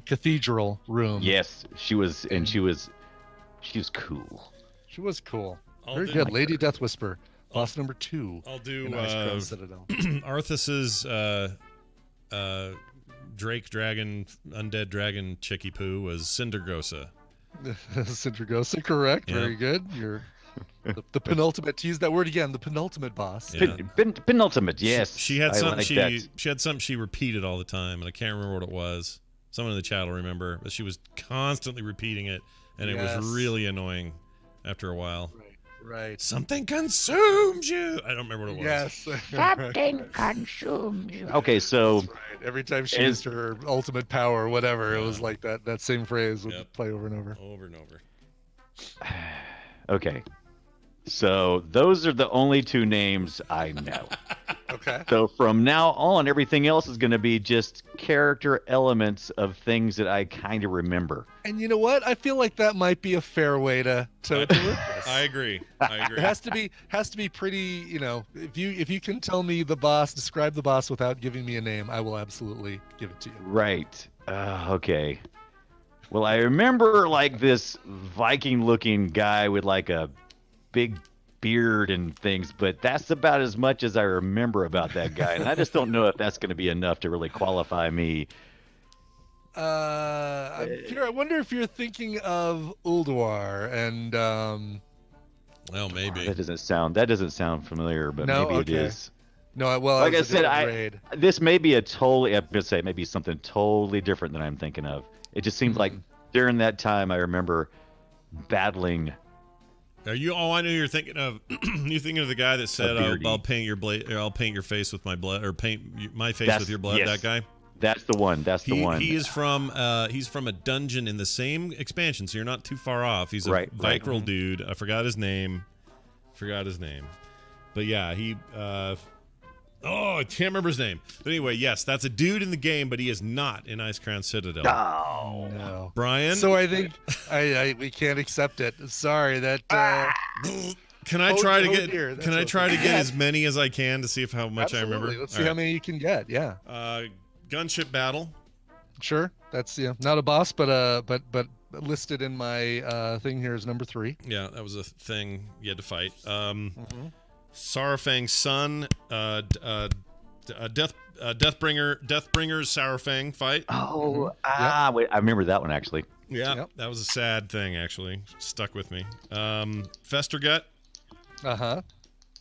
cathedral room. Yes, she was, and she was cool. She was cool. I'll Very do- good. Lady Death Whisper. Boss number 2. I'll do in Ice Crown Citadel. Arthas's Drake Dragon, Undead Dragon Chicky Poo was Cindergosa. Sindragosa, correct. Yeah. Very good. You're the penultimate, to use that word again, the penultimate boss. Yeah. Penultimate, yes. She had I something like she that. had something she repeated all the time, and I can't remember what it was. Someone in the chat will remember, but she was constantly repeating it, and it Yes. was really annoying after a while. Right. Something consumes you. I don't remember what it was. Yes. Something consumes you. Okay, so Right. Every time she Is- used her ultimate power or whatever, it was like that same phrase would Yep. play over and over. Over and over. okay, so those are the only 2 names I know. Okay. So from now on, everything else is going to be just character elements of things that I kind of remember. And you know what? I feel like that might be a fair way to work this. I agree. I agree. It has to be pretty, if you can tell me the boss, describe the boss without giving me a name, I will absolutely give it to you. Right. Okay. Well, I remember like this Viking-looking guy with like a big beard and things, but that's about as much as I remember about that guy, and I just don't know if that's going to be enough to really qualify me. I wonder if you're thinking of Ulduar and Well, maybe. That doesn't sound familiar, but No? maybe Okay. it is. no, well, Like it I was a said, different raid. this may be I'm gonna say maybe something totally different than I'm thinking of. It just seems like during that time I remember battling. Are you? Oh, I know you're thinking of. You're thinking of the guy that said, beardy. "I'll paint your blade. Or I'll paint your face with my blood, or paint my face That's- with your blood." yes. That guy. That's the one. That's the one. He is from. He's from a dungeon in the same expansion, so you're not too far off. He's a Right. Vicryl dude. I forgot his name. But yeah, he. Oh, I can't remember his name. But anyway, yes, that's a dude in the game, but he is not in Ice Crown Citadel. Oh. No. Brian, So I think we can't accept it. Sorry, that can I Oh, try to oh get? dear, that's Can I what- try to get as many as I can to see if how much I remember? absolutely. Let's All see how right. many you can get. Yeah, Gunship battle. sure. That's not a boss, but listed in my thing here is number 3. Yeah, that was a thing you had to fight. Mm-hmm. Saurfang's son, Deathbringer's Saurfang fight. Oh, wait, I remember that one actually. Yeah, Yep. that was a sad thing actually. Stuck with me. Festergut,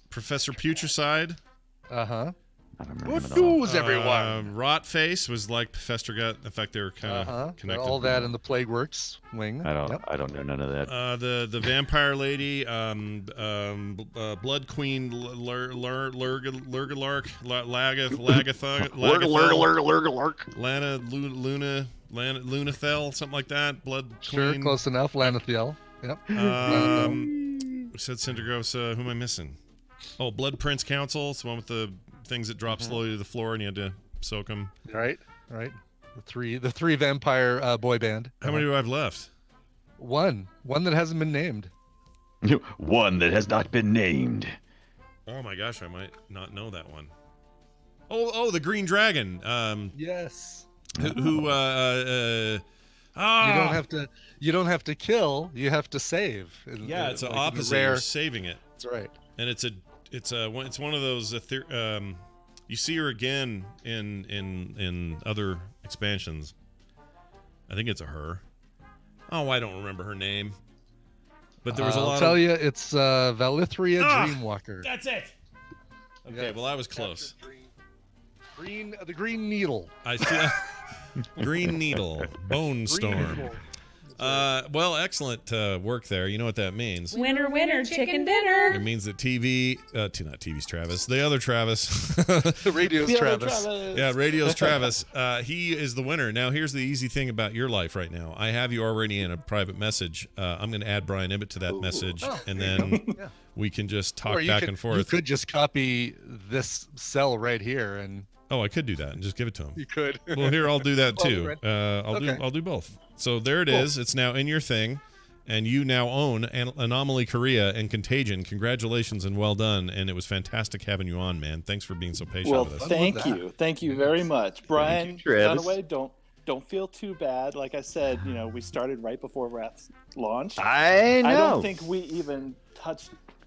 Professor Putricide. I don't remember What them at all. news, everyone? Rotface was like Festergut. In fact, they were kind of connected. All that in the Plague Works wing. I don't. Yep. I don't know none of that. The vampire lady, Blood Queen, Lurgalark, Lagatha, Lana, Lunathel, something like that. Blood Sure, Queen. close enough. Lanathiel. Yep. We said Cindergosa. Who am I missing? Oh, Blood Prince Council. It's the one with the things that drop slowly to the floor, and you had to soak them. Right. The three vampire boy band. How many do I have left? One that hasn't been named. One that has not been named. Oh my gosh, I might not know that one. Oh, the Green Dragon. Yes. Who You don't have to kill. You have to save. Yeah, it's the Like in opposite. rare- You're saving it, That's right. and it's one of those. You see her again in other expansions. I think it's a her. Oh, I don't remember her name. But there was a I'll lot tell of... you, it's Valithria Ah, Dreamwalker. That's it. Okay, Yes. well, I was close. The Green Needle. I feel Green Needle, Bone Storm. Needle. Well, excellent work there. You know what that means? Winner, winner, chicken dinner. It means that not TV's Travis, the other Travis. Radio's The other Travis. Yeah, Radio's Travis. He is the winner. Now, here's the easy thing about your life right now. I have you already in a private message. I'm going to add Brian Ibbett to that message, and then we can just talk back and forth. You could just copy this cell right here, and Oh, I could do that and just give it to him. you could. Well, here, I'll do that too. Okay. I'll do both. So there it is. It's now in your thing, and you now own Anomaly Korea and Contagion. Congratulations and well done. And it was fantastic having you on, man. Thanks for being so patient Well, with us. thank you very much, Brian. Travis. Dunaway, don't feel too bad. Like I said, we started right before Wrath's launch. I know. I don't think we even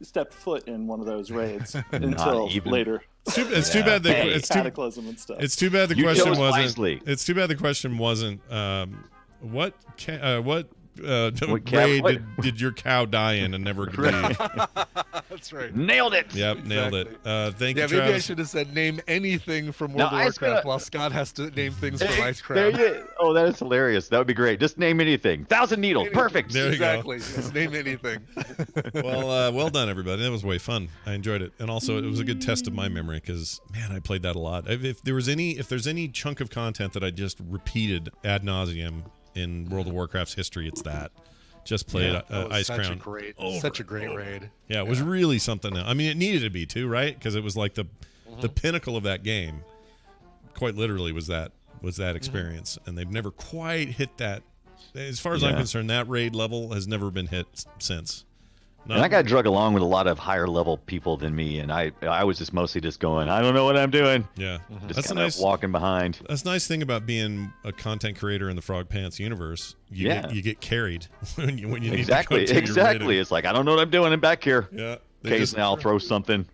stepped foot in one of those raids until even. later. It's too bad that it's too Cataclysm and stuff. It's too bad the You question chose wasn't. wisely. It's too bad the question wasn't. What What raid did your cow die in and never leave? That's right. Nailed it. Yep, nailed it. Thank Yeah, you, maybe I Travis. should have said name anything from No, World of I was Warcraft gonna- while Scott has to name things from Ice There Crown. you, oh, that is hilarious. That would be great. Just name anything. 1,000 needles. Perfect. There you go. Exactly. Just name anything. Well done, everybody. That was way fun. I enjoyed it, and also it was a good test of my memory because, man, I played that a lot. If there's any chunk of content that I just repeated ad nauseum in World of Warcraft's history, it's that. Just played That was Ice such Crown. Such a great raid. Yeah, it was really something. I mean, it needed to be too, right? Because it was like the pinnacle of that game. Quite literally was that experience, and they've never quite hit that. As far as I'm concerned, that raid level has never been hit since. And I got drug along with a lot of higher level people than me, and I was just mostly just going, I don't know what I'm doing. Yeah, Just that's a kind of nice walking behind. That's a nice thing about being a content creator in the Frog Pants universe. You get carried when you need Exactly, to go to your exactly. rating. It's like I don't know what I'm doing. I'm back here. Yeah. Occasionally, I'll throw something.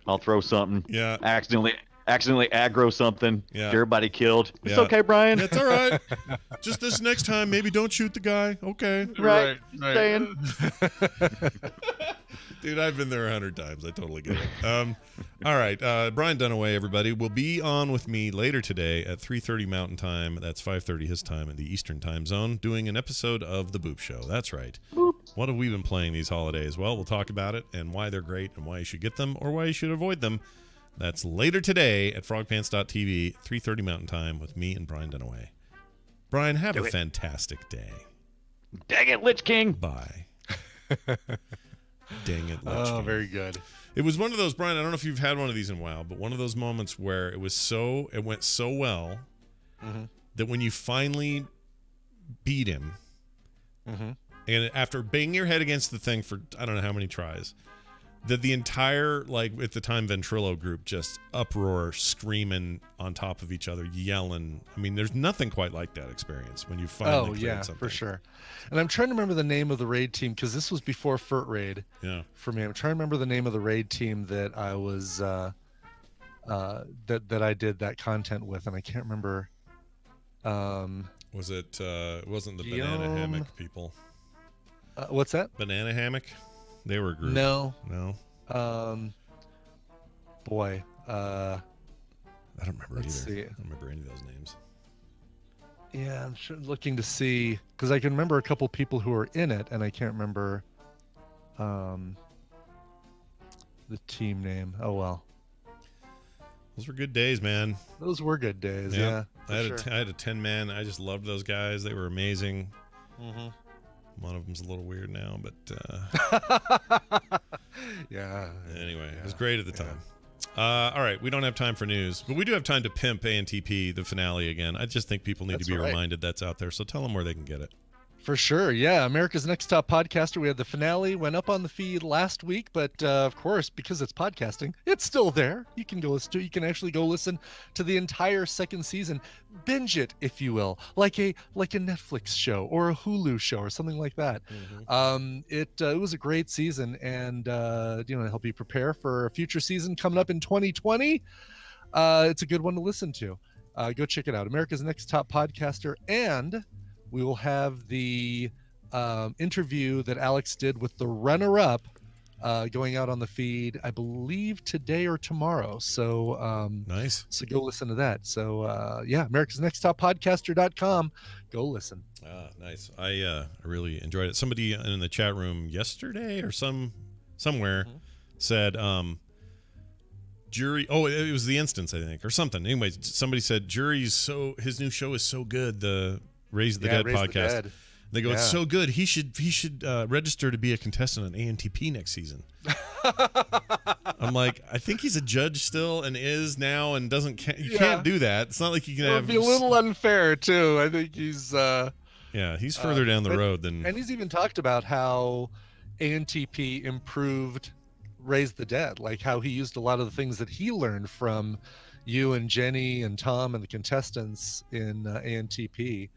Yeah. Accidentally aggro something. Yeah. Get everybody killed. It's Yeah. okay, Brian. It's all right. Just this next time, maybe don't shoot the guy. Okay. right. Staying. Dude, I've been there 100 times. I totally get it. All right. Brian Dunaway, everybody, will be on with me later today at 3:30 Mountain Time. That's 5:30 his time in the Eastern Time Zone, doing an episode of The Boop Show. That's right. Boop. What have we been playing these holidays? Well, we'll talk about it and why they're great and why you should get them or why you should avoid them. That's later today at frogpants.tv, 3:30 Mountain Time with me and Brian Dunaway. Brian, have a fantastic day. Dang it, Lich King. Bye. Dang it, Lich Oh, King. very good. It was one of those, Brian, I don't know if you've had one of these in a while, but one of those moments where it went so well that when you finally beat him, and after banging your head against the thing for I don't know how many tries, that the entire, like at the time, Ventrilo group just uproar, screaming on top of each other, yelling. I mean, there's nothing quite like that experience when you finally cleared something. For sure. And I'm trying to remember the name of the raid team because this was before FERT raid. Yeah. For me, I'm trying to remember the name of the raid team that I was that I did that content with, and I can't remember. Was it? It wasn't the Guillaume? Banana Hammock people? What's that? Banana Hammock? They were a group. No. I Boy. don't remember Let's either. see. I don't remember any of those names. Yeah, I'm looking to see because I can remember a couple people who were in it, and I can't remember the team name. Oh well. Those were good days, man. Those were good days. Yeah. I had a 10-man. I just loved those guys. They were amazing. One of them's a little weird now, but yeah. Anyway, it was great at the time. All right, we don't have time for news, but we do have time to pimp ANTP, the finale, again. I just think people need to be reminded that's out there, so tell them where they can get it. For sure. Yeah. America's Next Top Podcaster. We had the finale, went up on the feed last week, but of course, because it's podcasting, it's still there. You can you can actually go listen to the entire second season, binge it, if you will, like a Netflix show or a Hulu show or something like that. It was a great season, and to help you prepare for a future season coming up in 2020. It's a good one to listen to. Go check it out. America's Next Top Podcaster, and we will have the interview that Alex did with the runner-up going out on the feed, I believe today or tomorrow. So nice. So go listen to that. So yeah, America's Next Top Podcaster.com. Go listen. Nice. I really enjoyed it. Somebody in the chat room yesterday or somewhere said Jury. Oh, it was The Instance, I think, or something. Anyways, somebody said his new show is so good. The Raise the Dead podcast. They go, it's so good. He should register to be a contestant on ANTP next season. I'm like, I think he's a judge still and is now and you can't do that. It's not like you can have. It would be a little unfair too. I think he's. He's further down the road than. And he's even talked about how ANTP improved Raise the Dead, like how he used a lot of the things that he learned from you and Jenny and Tom and the contestants in ANTP.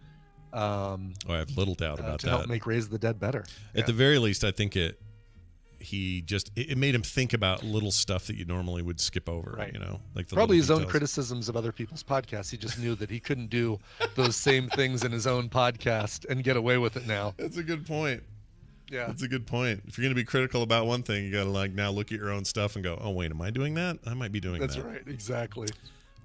I have little doubt about to that. help make Raise the Dead better. At the very least, I think it made him think about little stuff that you normally would skip over. Right. You know, like probably his own details. criticisms of other people's podcasts. He just knew that he couldn't do those same things in his own podcast and get away with it now. That's a good point. Yeah, that's a good point. If you're going to be critical about one thing, you got to now look at your own stuff and go, oh wait, am I doing that? I might be doing that. That's right. Exactly.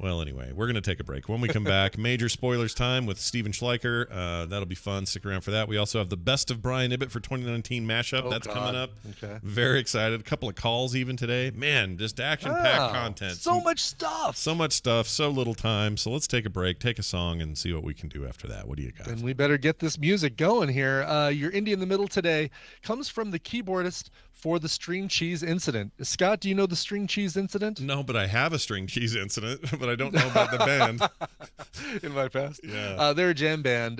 Well, anyway, we're going to take a break. When we come back, major spoilers time with Steven Schleicher. That'll be fun. Stick around for that. We also have the Best of Brian Ibbett for 2019 mashup. That's coming up. Okay. Very excited. A couple of calls even today. Man, just action-packed content. So much stuff. So much stuff. So little time. So let's take a break, take a song, and see what we can do after that. What do you got? And we better get this music going here. Your Indie in the Middle today comes from the keyboardist for the String Cheese Incident. Scott, do you know the String Cheese Incident? No, but I have a String Cheese Incident, but I don't know about the band. In my past. Yeah. They're a jam band,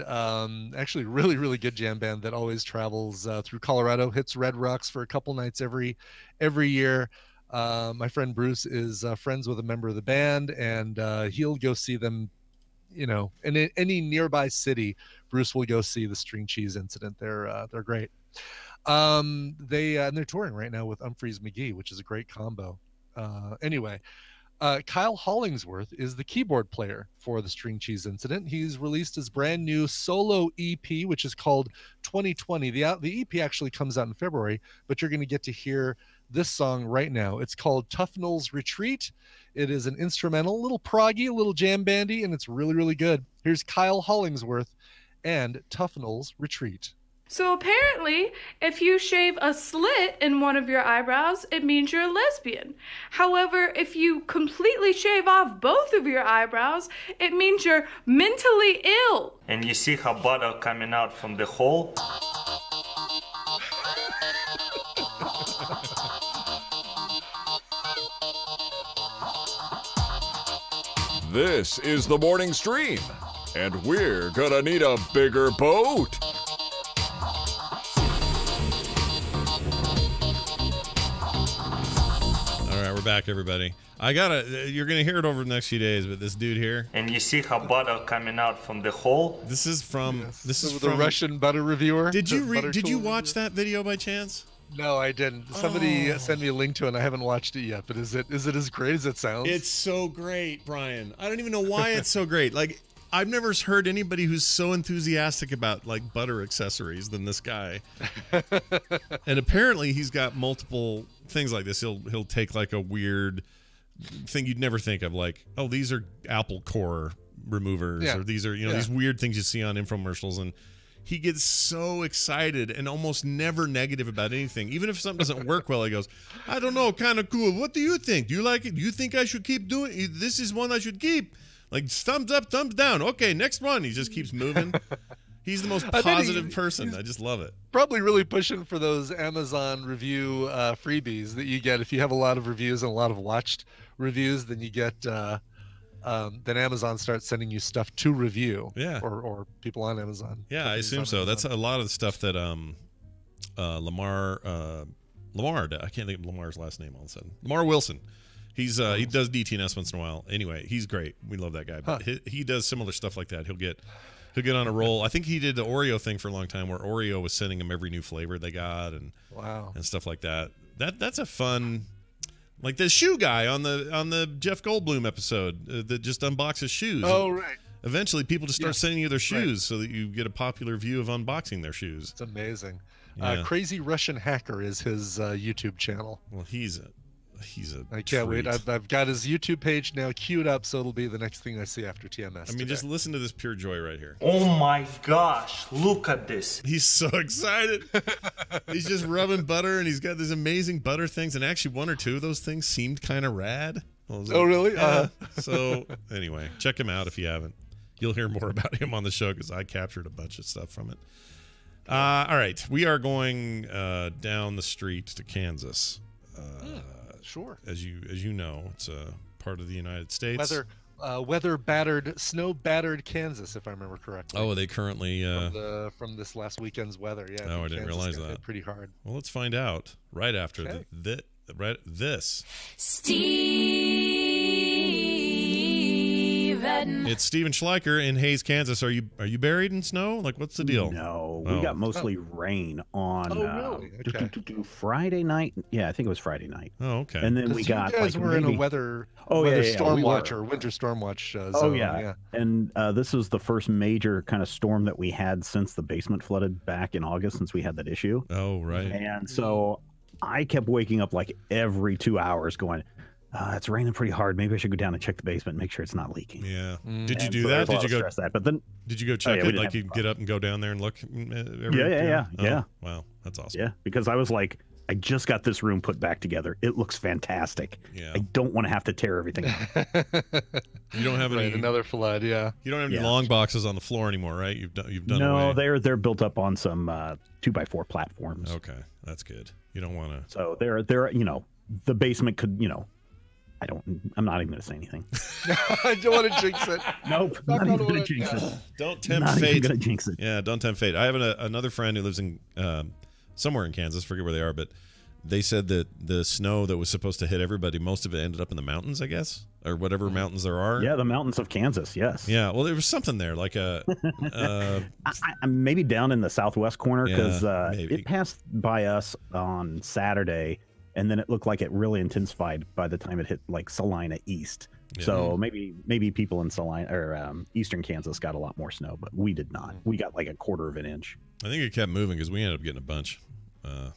actually really, really good jam band that always travels through Colorado, hits Red Rocks for a couple nights every year. My friend Bruce is friends with a member of the band, and he'll go see them, in any nearby city. Bruce will go see the String Cheese Incident. They're great. And they're touring right now with Humphreys McGee, which is a great combo. Anyway, Kyle Hollingsworth is the keyboard player for the String Cheese Incident. He's released his brand new solo EP, which is called 2020. The EP actually comes out in February, but you're going to get to hear this song right now. It's called Tufnell's Retreat. It is an instrumental, a little proggy, a little jam bandy, and it's really, really good. Here's Kyle Hollingsworth and Tufnell's Retreat. So apparently, if you shave a slit in one of your eyebrows, it means you're a lesbian. However, if you completely shave off both of your eyebrows, it means you're mentally ill. And you see how butter coming out from the hole? This is the morning stream, and we're gonna need a bigger boat. We're back, everybody. You're gonna hear it over the next few days, but this dude here. And you see how butter coming out from the hole? This is from the Russian butter reviewer. Did you watch that video by chance? No, I didn't. Somebody sent me a link to it, and I haven't watched it yet. But is it as great as it sounds? It's so great, Brian. I don't even know why it's so great. Like, I've never heard anybody who's so enthusiastic about like butter accessories than this guy. And apparently he's got multiple things like this. He'll take like a weird thing you'd never think of, like, oh, these are apple core removers, or these are these weird things you see on infomercials, and he gets so excited and almost never negative about anything. Even if something doesn't work well, he goes, I don't know, kind of cool. What do you think? Do you like it? Do you think I should keep doing it? This is one I should keep. Like, thumbs up, thumbs down. Okay, next one. He just keeps moving. He's the most positive person. I just love it. Probably really pushing for those Amazon review freebies that you get if you have a lot of reviews and a lot of watched reviews. Then you get then Amazon starts sending you stuff to review. Yeah, or people on Amazon. Yeah, I assume so. That's a lot of the stuff that Lamar. I can't think of Lamar's last name all of a sudden. Lamar Wilson. He does DTNS once in a while. Anyway, he's great. We love that guy. But he does similar stuff like that. He'll get on a roll. I think he did the Oreo thing for a long time, where Oreo was sending him every new flavor they got and stuff like that. That's a fun, like the shoe guy on the Jeff Goldblum episode that just unboxes shoes. Oh, right. eventually people just start Yes, sending you their right. shoes so that you get a popular view of unboxing their shoes. It's amazing. Yeah. Crazy Russian Hacker is his YouTube channel. Well, he's a I can't wait. treat. I've got his YouTube page now queued up, so it'll be the next thing I see after TMS. I mean, today. just listen to this pure joy right here. Oh my gosh, look at this. He's so excited. He's just rubbing butter, and he's got these amazing butter things. And actually, one or two of those things seemed kind of rad. I was Oh, really? Yeah. So anyway, check him out if you haven't. You'll hear more about him on the show because I captured a bunch of stuff from it. All right, we are going down the street to Kansas. Sure. As you know, it's a part of the United States. Weather battered, snow battered Kansas, if I remember correctly. Oh, are they currently from this last weekend's weather? Yeah. Oh, I didn't Kansas realize got hit that. pretty hard. Well, let's find out right after Okay. this. Steven. It's Steven Schleicher in Hayes, Kansas. Are you buried in snow? Like, what's the deal? No, Oh. we got mostly rain on really? Okay. Friday night. Yeah, I think it was Friday night. Oh, okay. And then we 'Cause got you guys like were in a maybe- weather yeah, storm we watch were. or winter storm watch zone. Oh yeah. And this was the first major kind of storm that we had since the basement flooded back in August, since we had that issue. Oh right. And so I kept waking up like every 2 hours, going, "It's raining pretty hard. Maybe I should go down and check the basement, and make sure it's not leaking." Yeah. Did you And do so that? there's a lot Did you of go? stress that? But then Did you go check yeah, we it? didn't Like have you get up and go down there and look? Yeah. Oh, wow, that's awesome. yeah, because I was like, I just got this room put back together. It looks fantastic. Yeah. I don't want to have to tear everything out. You don't have any. Another flood. Yeah. You don't have any Yeah. long boxes on the floor anymore, right? You've done No, away. they're built up on some 2x4 platforms. Okay, that's good. You don't want to. So they're the basement could I'm not even going to say anything. I don't want to jinx it. Nope, Knock not on even going wood. to jinx it. Don't tempt Not fate. even going to jinx it. Yeah, don't tempt fate. I have another friend who lives in somewhere in Kansas. Forget where they are, but they said that the snow that was supposed to hit everybody, most of it ended up in the mountains, I guess, or whatever mountains there are. Yeah, the mountains of Kansas. Yes. Yeah. Well, there was something there, like a. I'm maybe down in the southwest corner because maybe. it passed by us on Saturday, and then it looked like it really intensified by the time it hit like Salina East. Yeah. So maybe people in Salina or eastern Kansas got a lot more snow, but we did not. We got like a quarter of an inch. I think it kept moving because we ended up getting a bunch.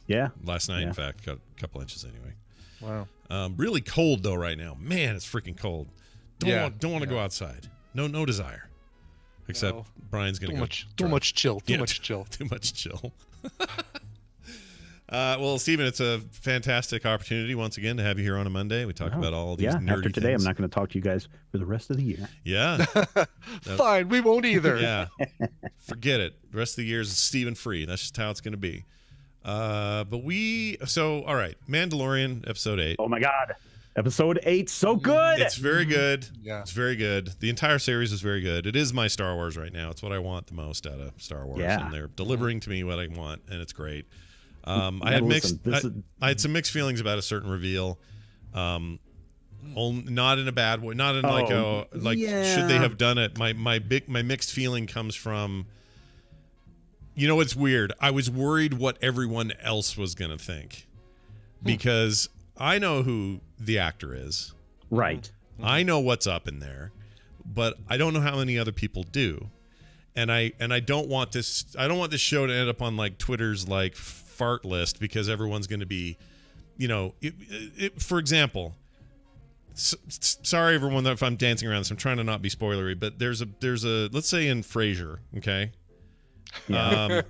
Yeah. Last night, Yeah. in fact, got a couple inches anyway. Wow. Really cold though right now. Man, it's freaking cold. Don't want to go outside. No desire. Except No. Brian's gonna Too go. much chill. Too Yeah, much chill. Too much chill. Well, Steven, it's a fantastic opportunity once again to have you here on a Monday. We talk about all these nerdy after today, things. I'm not going to talk to you guys for the rest of the year. Yeah. Fine, we won't either. Yeah. Forget it. The rest of the year is Steven free. That's just how it's going to be. All right. Mandalorian episode 8. Oh my God. Episode 8, so good. It's very good. Yeah. It's very good. The entire series is very good. It is my Star Wars right now. It's what I want the most out of Star Wars. Yeah. And they're delivering to me what I want, and it's great. I Yeah, had listen, I had some mixed feelings about a certain reveal. Not in a bad way. Not in yeah. should they have done it? My mixed feeling comes from. You know, it's weird. I was worried what everyone else was going to think because I know who the actor is. Right. I know what's up in there, but I don't know how many other people do. And I don't want this show to end up on like Twitter's like fart list because everyone's going to be, for example, sorry everyone if I'm dancing around this. I'm trying to not be spoilery, but there's a let's say in Frasier, okay? Yeah.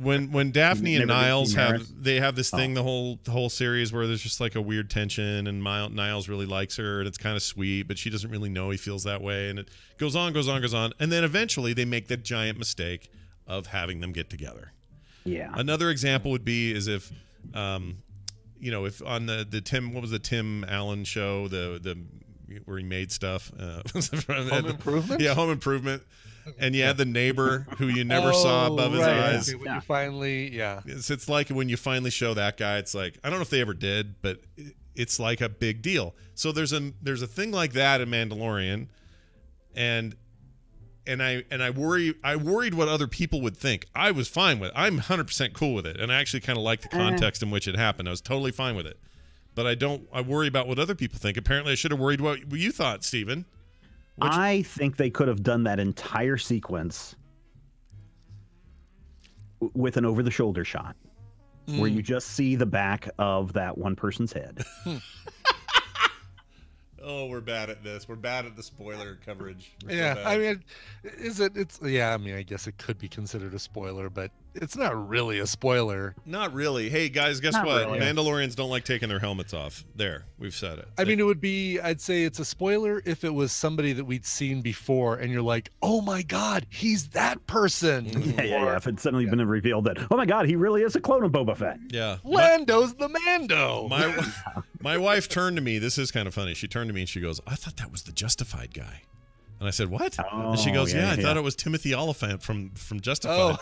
When Daphne and Never did Niles see have Maris? they have this thing the whole series where there's just like a weird tension and Niles really likes her and it's kind of sweet but she doesn't really know he feels that way and it goes on and then eventually they make the giant mistake of having them get together. Yeah. Another example would be is if if on the Tim Allen show the where he made stuff Home Improvement? Yeah, Home Improvement. And you had the neighbor who you never saw above his eyes. Okay, when you finally, It's like when you finally show that guy, it's like, I don't know if they ever did, but it's like a big deal. So there's a thing like that in Mandalorian, and I worried what other people would think. I was fine with it. I'm 100% cool with it, and I actually kind of like the context in which it happened. I was totally fine with it, but I worry about what other people think. Apparently, I should have worried what you thought, Steven. I think they could have done that entire sequence with an over-the-shoulder shot, where you just see the back of that one person's head. Oh, we're bad at this. We're bad at the spoiler coverage. Yeah, I mean, I guess it could be considered a spoiler, but it's not really a spoiler. Not really. Hey, guys, guess Not what? really. Mandalorians don't like taking their helmets off. There, we've said it. I mean, I'd say it's a spoiler if it was somebody that we'd seen before and you're like, oh my God, he's that person. Yeah. If it's suddenly been revealed that, oh my God, he really is a clone of Boba Fett. Yeah. Lando's the Mando. My wife turned to me. This is kind of funny. She turned to me and she goes, I thought that was the Justified guy. And I said, what? And she goes, I thought it was Timothy Oliphant from Justified.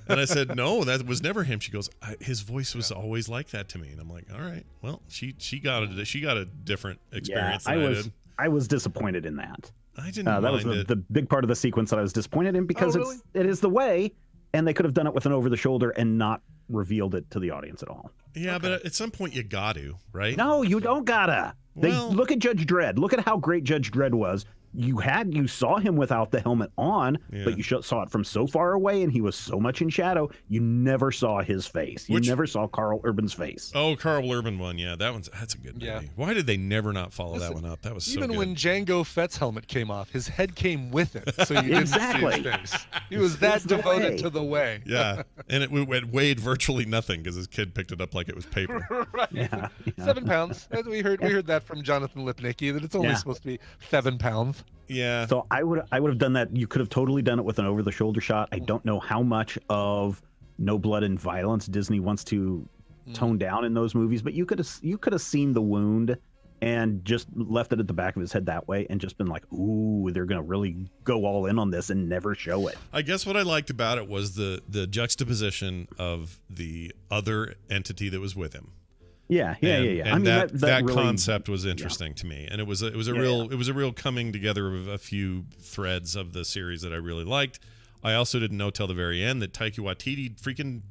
And I said, no, that was never him. She goes, his voice was always like that to me. And I'm like, all right, well, she got a different experience than I did. I was disappointed in that. I didn't that mind was the big part of the sequence that I was disappointed in because it is the way, and they could have done it with an over the shoulder and not reviewed it to the audience at all. Yeah, but at some point you got to, right? No, you don't gotta. Look at Judge Dredd. Look at how great Judge Dredd was. You saw him without the helmet on, but you saw it from so far away, and he was so much in shadow. You never saw his face. You never saw Carl Urban's face. Oh, Carl Urban one, yeah, that's a good movie. Yeah. Why did they never not follow that one up? That was so even good. when Jango Fett's helmet came off, his head came with it, so you didn't see his face. He was that devoted to the way. Yeah, and it weighed virtually nothing because his kid picked it up like it was paper. Right. Yeah. 7 pounds. We heard that from Jonathan Lipnicki, that it's only supposed to be 7 pounds. Yeah. So I would have done that. You could have totally done it with an over the shoulder shot. I don't know how much of no blood and violence Disney wants to tone down in those movies, but you could have seen the wound and just left it at the back of his head that way and just been like, ooh, they're gonna really go all in on this and never show it. I guess what I liked about it was the juxtaposition of the other entity that was with him. Yeah. And I mean, that really, concept was interesting to me, and it was a real coming together of a few threads of the series that I really liked. I also didn't know till the very end that Taika Waititi freaking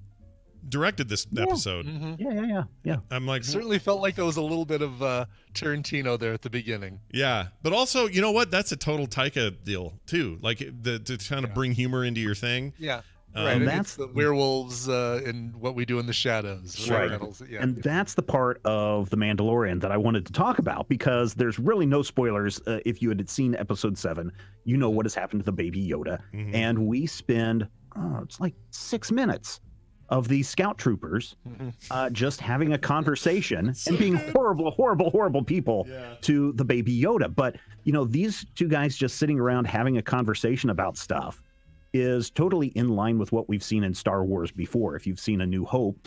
directed this episode. Mm-hmm. Yeah. I'm like, certainly felt like there was a little bit of Tarantino there at the beginning. Yeah, but also, you know what? That's a total Taika deal too. Like to kind of bring humor into your thing. Yeah. Right, that's the werewolves in What We Do in the Shadows. Right. And that's the part of The Mandalorian that I wanted to talk about, because there's really no spoilers. If you had seen episode 7, you know what has happened to the baby Yoda. Mm-hmm. And we spend, it's like 6 minutes of these scout troopers just having a conversation and being horrible people to the baby Yoda. But, these two guys just sitting around having a conversation about stuff is totally in line with what we've seen in Star Wars before. If you've seen A New Hope,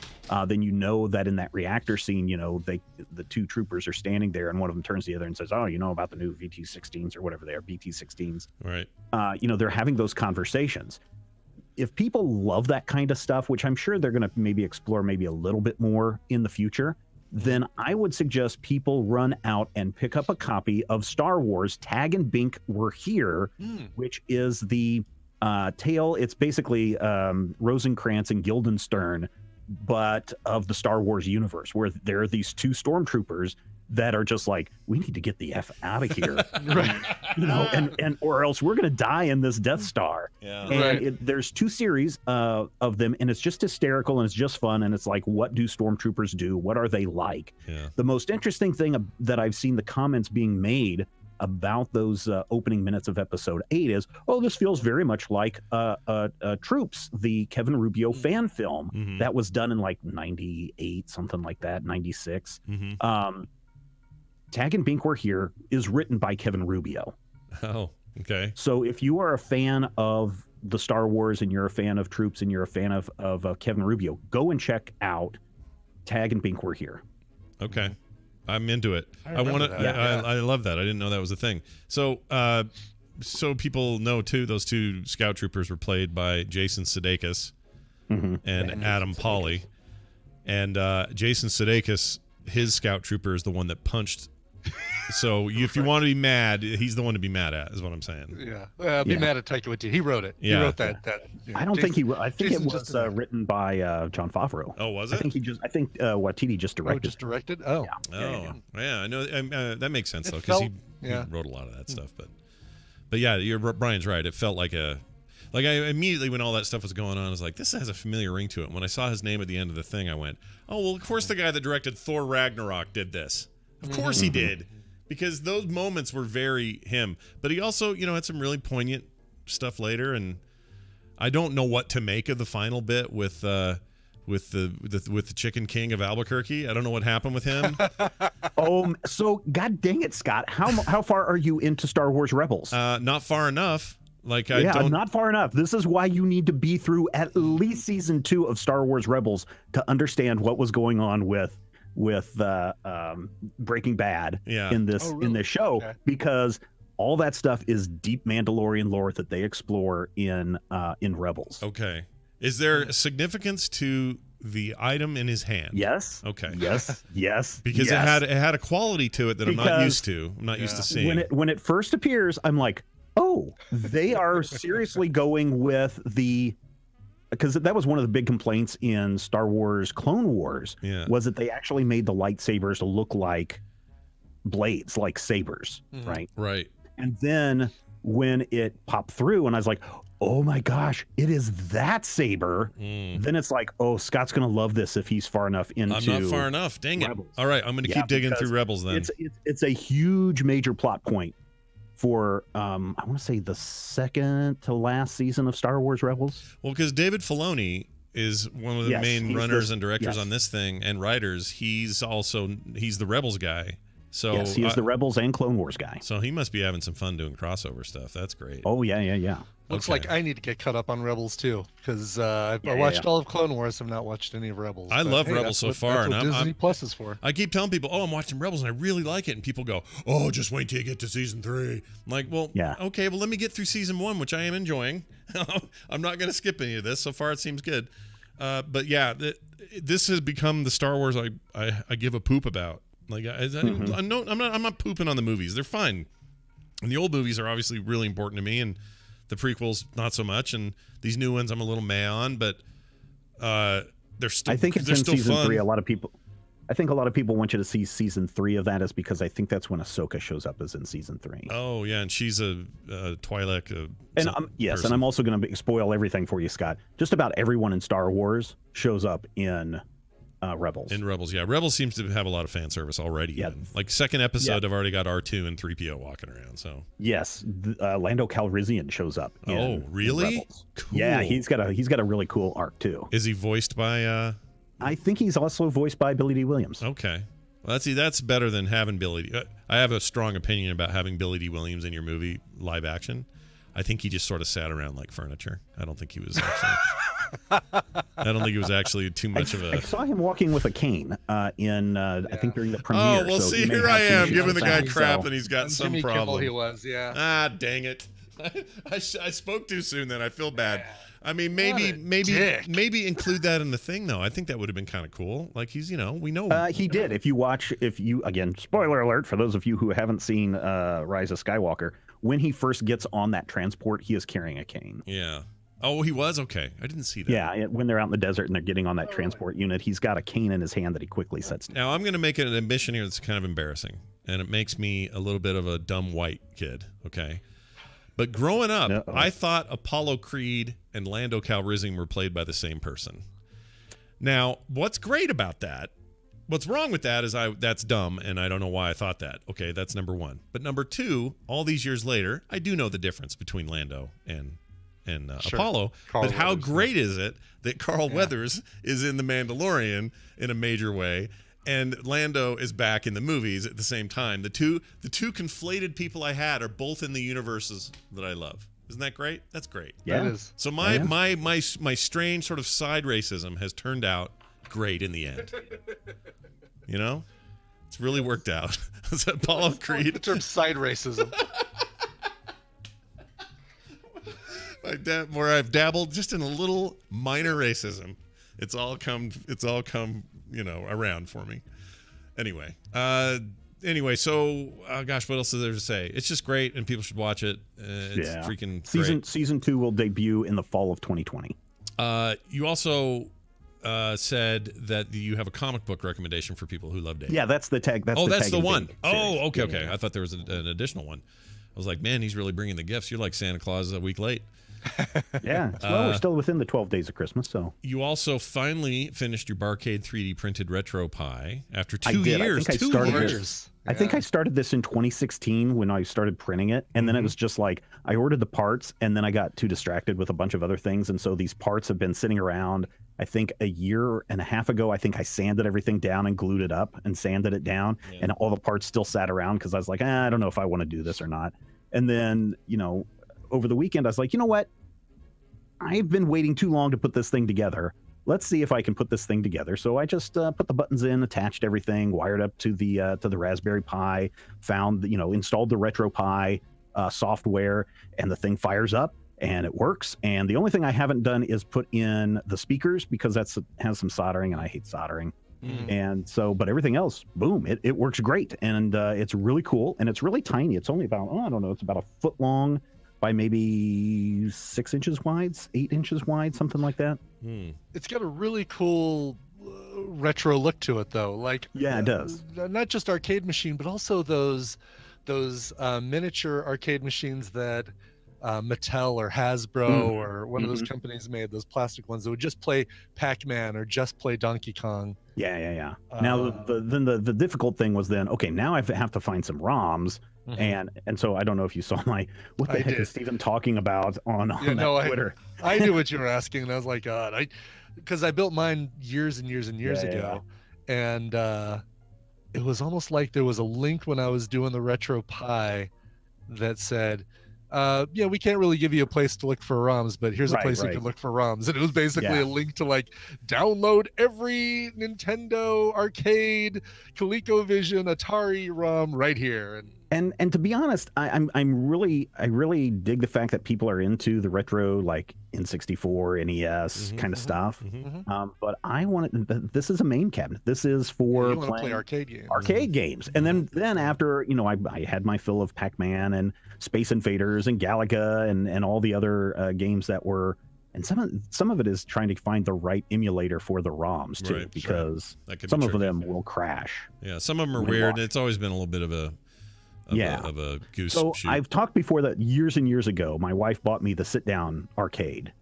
then you know that in that reactor scene, the two troopers are standing there and one of them turns to the other and says, oh, you know about the new VT-16s or whatever they are, BT-16s. Right. They're having those conversations. If people love that kind of stuff, which I'm sure they're going to maybe explore maybe a little bit more in the future, then I would suggest people run out and pick up a copy of Star Wars Tag and Bink Were Here, which is the tale. It's basically Rosencrantz and Guildenstern, but of the Star Wars universe, where there are these two stormtroopers that are just like, we need to get the F out of here, right? And or else we're gonna die in this Death Star. Yeah. And there's 2 series of them, and it's just hysterical and it's just fun, and it's like, what do stormtroopers do? What are they like? Yeah. The most interesting thing that I've seen the comments being made about those opening minutes of episode 8 is, this feels very much like Troops, the Kevin Rubio fan film that was done in like 98, something like that, 96. Tag and Bink Were Here is written by Kevin Rubio. Oh, okay. So if you are a fan of the Star Wars and you're a fan of Troops and you're a fan of Kevin Rubio, go and check out Tag and Bink Were Here. Okay. I'm into it. I love that. I didn't know that was a thing. So, so people know too, those 2 scout troopers were played by Jason Sudeikis and Adam Pally. And Jason Sudeikis, his scout trooper is the one that punched. So if you want to be mad, he's the one to be mad at, is what I'm saying. Yeah, be mad at Taika Waititi. He wrote it. Yeah. He wrote that. I don't think he. I think it was written by Jon Favreau. Oh, was it? I think Waititi just directed. Oh, just directed. Oh, yeah. I know. That makes sense though, because he wrote a lot of that stuff. But But yeah, Brian's right. It felt like I immediately when all that stuff was going on, I was like, this has a familiar ring to it. When I saw his name at the end of the thing, I went, oh, well, of course the guy that directed Thor Ragnarok did this. Of course he did. Because those moments were very him. But he also, had some really poignant stuff later, and I don't know what to make of the final bit with the Chicken King of Albuquerque. I don't know what happened with him. So God dang it, Scott. How far are you into Star Wars Rebels? Not far enough. Not far enough. This is why you need to be through at least season 2 of Star Wars Rebels to understand what was going on with Breaking Bad in this show, because all that stuff is deep Mandalorian lore that they explore in Rebels. Okay. Is there significance to the item in his hand? Yes. Okay. Yes. Because it had a quality to it that I'm not used to. I'm not used to seeing. When it first appears, I'm like, oh, they are seriously going with because that was one of the big complaints in Star Wars Clone Wars, was that they actually made the lightsabers look like blades, like sabers, right? Right. And then when it popped through and I was like, oh my gosh, it is that saber. Then it's like, oh, Scott's going to love this if he's far enough into I'm not far enough. Dang Rebels. It. All right, I'm going to keep digging through Rebels then. It's a huge major plot point for I want to say the second to last season of Star Wars Rebels. Well, because David Filoni is one of the main runners and directors on this thing, and writers. He's the Rebels guy. So yes, he is the Rebels and Clone Wars guy. So he must be having some fun doing crossover stuff. That's great. Oh yeah. Looks like I need to get caught up on Rebels too, because I watched all of Clone Wars. I've not watched any of Rebels. I love Rebels so far, and Disney Plus is for. I keep telling people, "Oh, I'm watching Rebels and I really like it," and people go, "Oh, just wait till you get to season 3." I'm like, "Well, okay, well let me get through season 1, which I am enjoying. I'm not going to skip any of this. So far, it seems good." But yeah, this has become the Star Wars I give a poop about. Like I'm not pooping on the movies. They're fine. And the old movies are obviously really important to me, and the prequels not so much. And these new ones I'm a little meh on, but they're still. I think it's in season 3. I think a lot of people want you to see season 3 of that, is because I think that's when Ahsoka shows up, is in season 3. Oh yeah, and she's a Twi'lek. And and I'm also going to spoil everything for you, Scott. Just about everyone in Star Wars shows up in Rebels. In Rebels, yeah. Rebels seems to have a lot of fan service already. Yeah. Like second episode, I've already got R2 and 3PO walking around. So yes, Lando Calrissian shows up. Oh, really? Cool. Yeah, he's got a really cool arc too. Is he voiced by? I think he's also voiced by Billy D. Williams. Okay. Well, that's better than having Billy. I have a strong opinion about having Billy D. Williams in your movie live action. I think he just sort of sat around like furniture. I don't think he was actually. Too much of a. I saw him walking with a cane in I think during the premiere. Oh well, so see, here I am giving the guy crap, and he's got some Jimmy problem. Kimmel he was, yeah. Ah, dang it! I spoke too soon. Then I feel bad. I mean, maybe include that in the thing though. I think that would have been kind of cool. Like we know. He did. If you again, spoiler alert for those of you who haven't seen Rise of Skywalker. When he first gets on that transport, he is carrying a cane. Yeah. Oh, he was? Okay. I didn't see that. Yeah, when they're out in the desert and they're getting on that transport unit, he's got a cane in his hand that he quickly sets down. Now, I'm going to make an admission here that's kind of embarrassing, and it makes me a little bit of a dumb white kid, okay? But growing up, I thought Apollo Creed and Lando Calrissian were played by the same person. Now, what's great about that, what's wrong with that is that's dumb, and I don't know why I thought that. Okay, that's number one. But number two, all these years later, I do know the difference between Lando and Apollo. But how great is it that Carl Weathers is in The Mandalorian in a major way, and Lando is back in the movies at the same time? The two conflated people I had are both in the universes that I love. Isn't that great? That's great. Yeah. That is. So my strange sort of side racism has turned out great in the end. You know? It's really worked out. It's Apollo Creed. The term side racism. Where I've dabbled just in a little minor racism. It's all come, around for me. Anyway, so gosh, what else is there to say? It's just great, and people should watch it. It's freaking great. Season 2 will debut in the fall of 2020. You also said that you have a comic book recommendation for people who love Dave. Yeah, that's the tag. That's the one. Series. Oh, okay. I thought there was an additional one. was like, man, he's really bringing the gifts. You're like Santa Claus a week late. Yeah. Well, we're still within the 12 days of Christmas, so. You also finally finished your Barcade 3D printed RetroPie after 2 I did. years. I think I started this. I think I started this in 2016 when I started printing it, and then it was just like I ordered the parts, and then I got too distracted with a bunch of other things, and so these parts have been sitting around. I think a year and a half ago, I think I sanded everything down and glued it up and sanded it down, and all the parts still sat around because I was like, I don't know if I want to do this or not. And then, over the weekend, I was like, you know what? I've been waiting too long to put this thing together. Let's see if I can put this thing together. So I just put the buttons in, attached everything, wired up to the Raspberry Pi, found, installed the RetroPie software, and the thing fires up and it works. And the only thing I haven't done is put in the speakers because has some soldering, and I hate soldering. And so, but everything else, boom, it works great. And it's really cool, and it's really tiny. It's only about, I don't know, it's about a foot long by maybe 6 inches wide, 8 inches wide, something like that. It's got a really cool retro look to it, though. Like, yeah, it does. Not just arcade machine, but also those miniature arcade machines that Mattel or Hasbro or one of those companies made, those plastic ones that would just play Pac-Man or just play Donkey Kong. Yeah. Now the difficult thing was then, okay, now I have to find some ROMs. And so I don't know if you saw what the heck is Steven talking about on Twitter. I knew what you were asking, and I was like, God, because I built mine years and years and years ago, and it was almost like there was a link when I was doing the RetroPie that said, we can't really give you a place to look for ROMs, but here's a place you can look for ROMs. And it was basically a link to like download every Nintendo, arcade, ColecoVision, Atari ROM right here. And to be honest, I really dig the fact that people are into the retro, like N64, NES kind of stuff. But I this is a main cabinet. This is for play arcade games. Arcade games. And then after, I had my fill of Pac-Man and Space Invaders and Galaga and all the other games that were, and some of it is trying to find the right emulator for the ROMs too, because some of them will crash. Yeah, some of them are weird. It's always been a little bit of a goose so shoot. I've talked before that years and years ago, my wife bought me the sit-down arcade.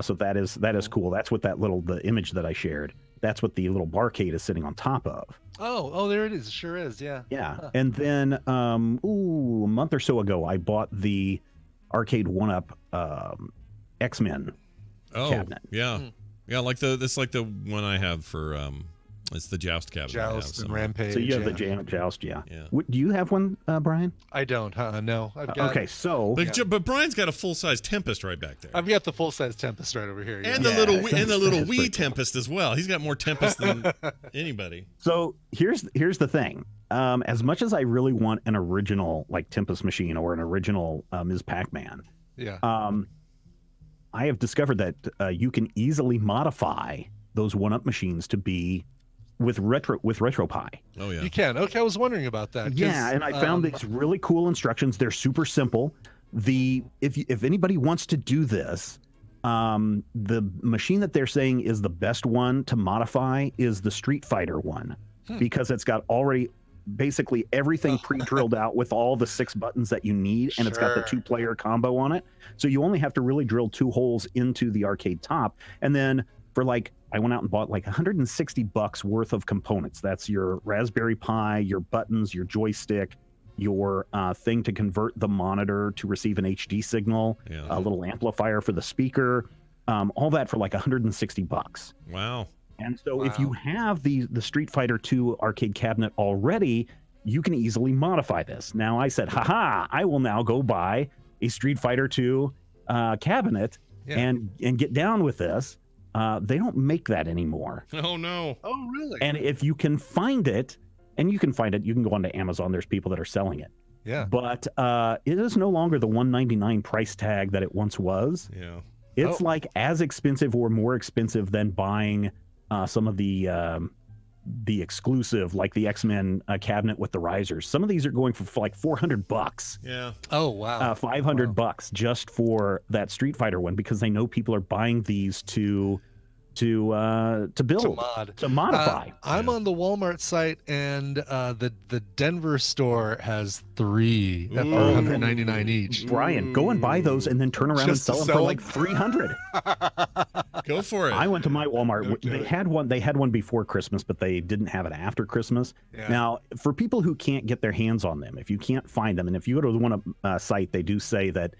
So that is cool. That's what the image that I shared. That's what the little barcade is sitting on top of. Oh, there it is. It sure is. Yeah. Yeah. Huh. And then, a month or so ago, I bought the Arcade 1-Up X-Men cabinet. Yeah. Yeah, like the one I have for it's the Joust cabinet. Joust and Rampage. So you have the Joust, yeah. Do you have one, Brian? I don't. No. I've got. Okay, so. But Brian's got a full size Tempest right back there. I've got the full size Tempest right over here. And the little Wii Tempest as well. He's got more Tempest than anybody. So here's the thing. As much as I really want an original like Tempest machine or an original Ms. Pac-Man, I have discovered that you can easily modify those 1-Up machines to be with RetroPie. Oh yeah, you can. Okay, I was wondering about that. Yeah, and I found these really cool instructions. They're super simple. If anybody wants to do this, the machine that they're saying is the best one to modify is the Street Fighter one, because it's got already basically everything pre-drilled out with all the 6 buttons that you need, and it's got the 2-player combo on it. So you only have to really drill 2 holes into the arcade top, and then for I went out and bought $160 worth of components. That's your Raspberry Pi, your buttons, your joystick, your thing to convert the monitor to receive an HD signal, a little amplifier for the speaker, all that for $160. Wow. And so if you have the Street Fighter 2 arcade cabinet already, you can easily modify this. Now I said, I will now go buy a Street Fighter 2 cabinet and get down with this. They don't make that anymore. Oh, no. Oh, really? And if you can find it, you can go onto Amazon. There's people that are selling it. Yeah. But it is no longer the $199 price tag that it once was. Yeah. It's as expensive or more expensive than buying some of the exclusive, like the X-Men cabinet with the risers. Some of these are going for $400. Yeah. Oh, wow. $500 just for that Street Fighter one, because they know people are buying these to to build, to modify. I'm on the Walmart site, and the Denver store has 3 for $199 each. Brian, go and buy those, and then turn around and sell them for like $300. Go for it. I went to my Walmart. Okay. They had one before Christmas, but they didn't have it after Christmas. Yeah. Now, for people who can't get their hands on them, if you can't find them, and if you go to the one site, they do say that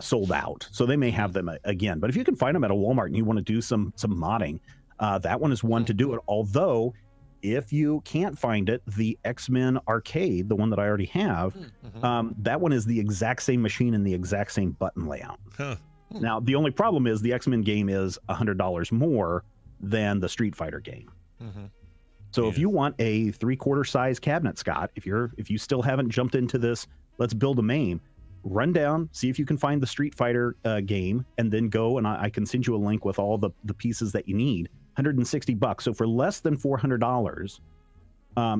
sold out, so they may have them again. But if you can find them at a Walmart and you want to do some modding, that one is one to do it. Although, if you can't find it, the X-Men arcade, the one that I already have, that one is the exact same machine and the exact same button layout. Now, the only problem is the X-Men game is $100 more than the Street Fighter game. So if you want a 3/4 size cabinet, Scott, if you still haven't jumped into this, let's build a MAME, run down, see if you can find the Street Fighter game, and then go, and I can send you a link with all the pieces that you need. $160. So for less than $400,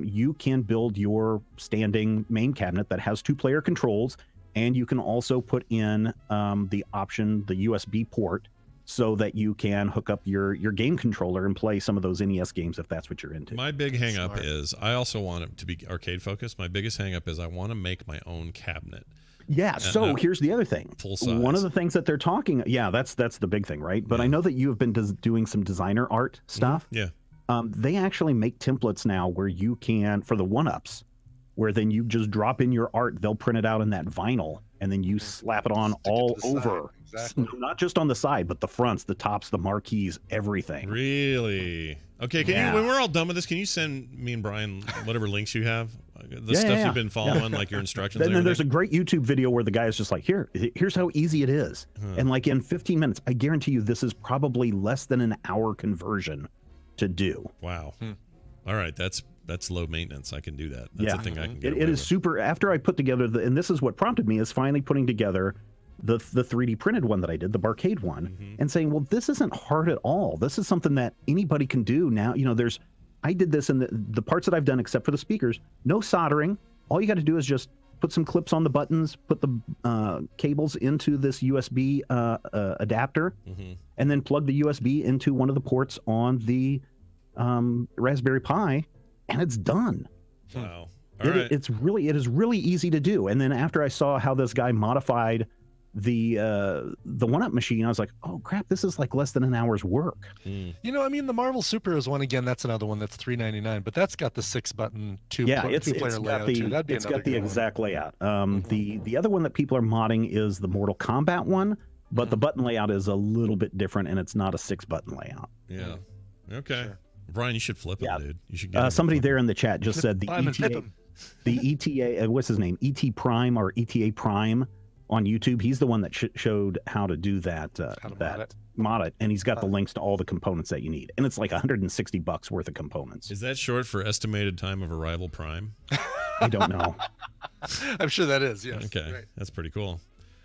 you can build your standing MAME cabinet that has 2-player controls, and you can also put in the option, the USB port, so that you can hook up your game controller and play some of those NES games if that's what you're into. My big hang up is I also want it to be arcade focused. My biggest hang up is I want to make my own cabinet. Yeah, so here's the other thing. Full size. One of the things that they're talking, that's the big thing, right? But I know that you have been doing some designer art stuff. Yeah. They actually make templates now where you can, for the 1-ups, where then you just drop in your art, they'll print it out in that vinyl, and then you slap it on all over. Exactly. Not just on the side, but the fronts, the tops, the marquees, everything. Really? Okay, when we're all done with this, can you send me and Brian whatever links you have? The stuff you've been following, like your instructions. And then there's a great YouTube video where the guy is just like, here's how easy it is. And like in 15 minutes, I guarantee you this is probably less than an hour conversion to do. Wow. All right, that's low maintenance. I can do that. That's a thing I can get It is super. After I put together and this is what prompted me, is finally putting together the 3D printed one that I did, the Barcade one, and saying, well, this isn't hard at all. This is something that anybody can do now. I did this in the parts that I've done, except for the speakers, no soldering. All you got to do is just put some clips on the buttons, put the cables into this USB adapter, and then plug the USB into one of the ports on the Raspberry Pi, and it's done. Wow. It is really easy to do. And then after I saw how this guy modified the 1-up machine, I was like, oh crap, this is like less than an hour's work. The Marvel Super is one, again, that's another one that's $3.99, but that's got the 6-button two-player layout too. That'd be got the exact layout. The other one that people are modding is the Mortal Kombat one, but the button layout is a little bit different, and it's not a 6-button layout. Yeah. Okay. Sure. Brian, you should flip it, dude. You should get somebody there in the chat just said the ETA, what's his name? ET Prime or ETA Prime on YouTube. He's the one that showed how to do that, mod it, and he's got the links to all the components that you need. And it's like $160 worth of components. Is that short for estimated time of arrival Prime? I don't know. I'm sure that is, yes. Okay, right. That's pretty cool.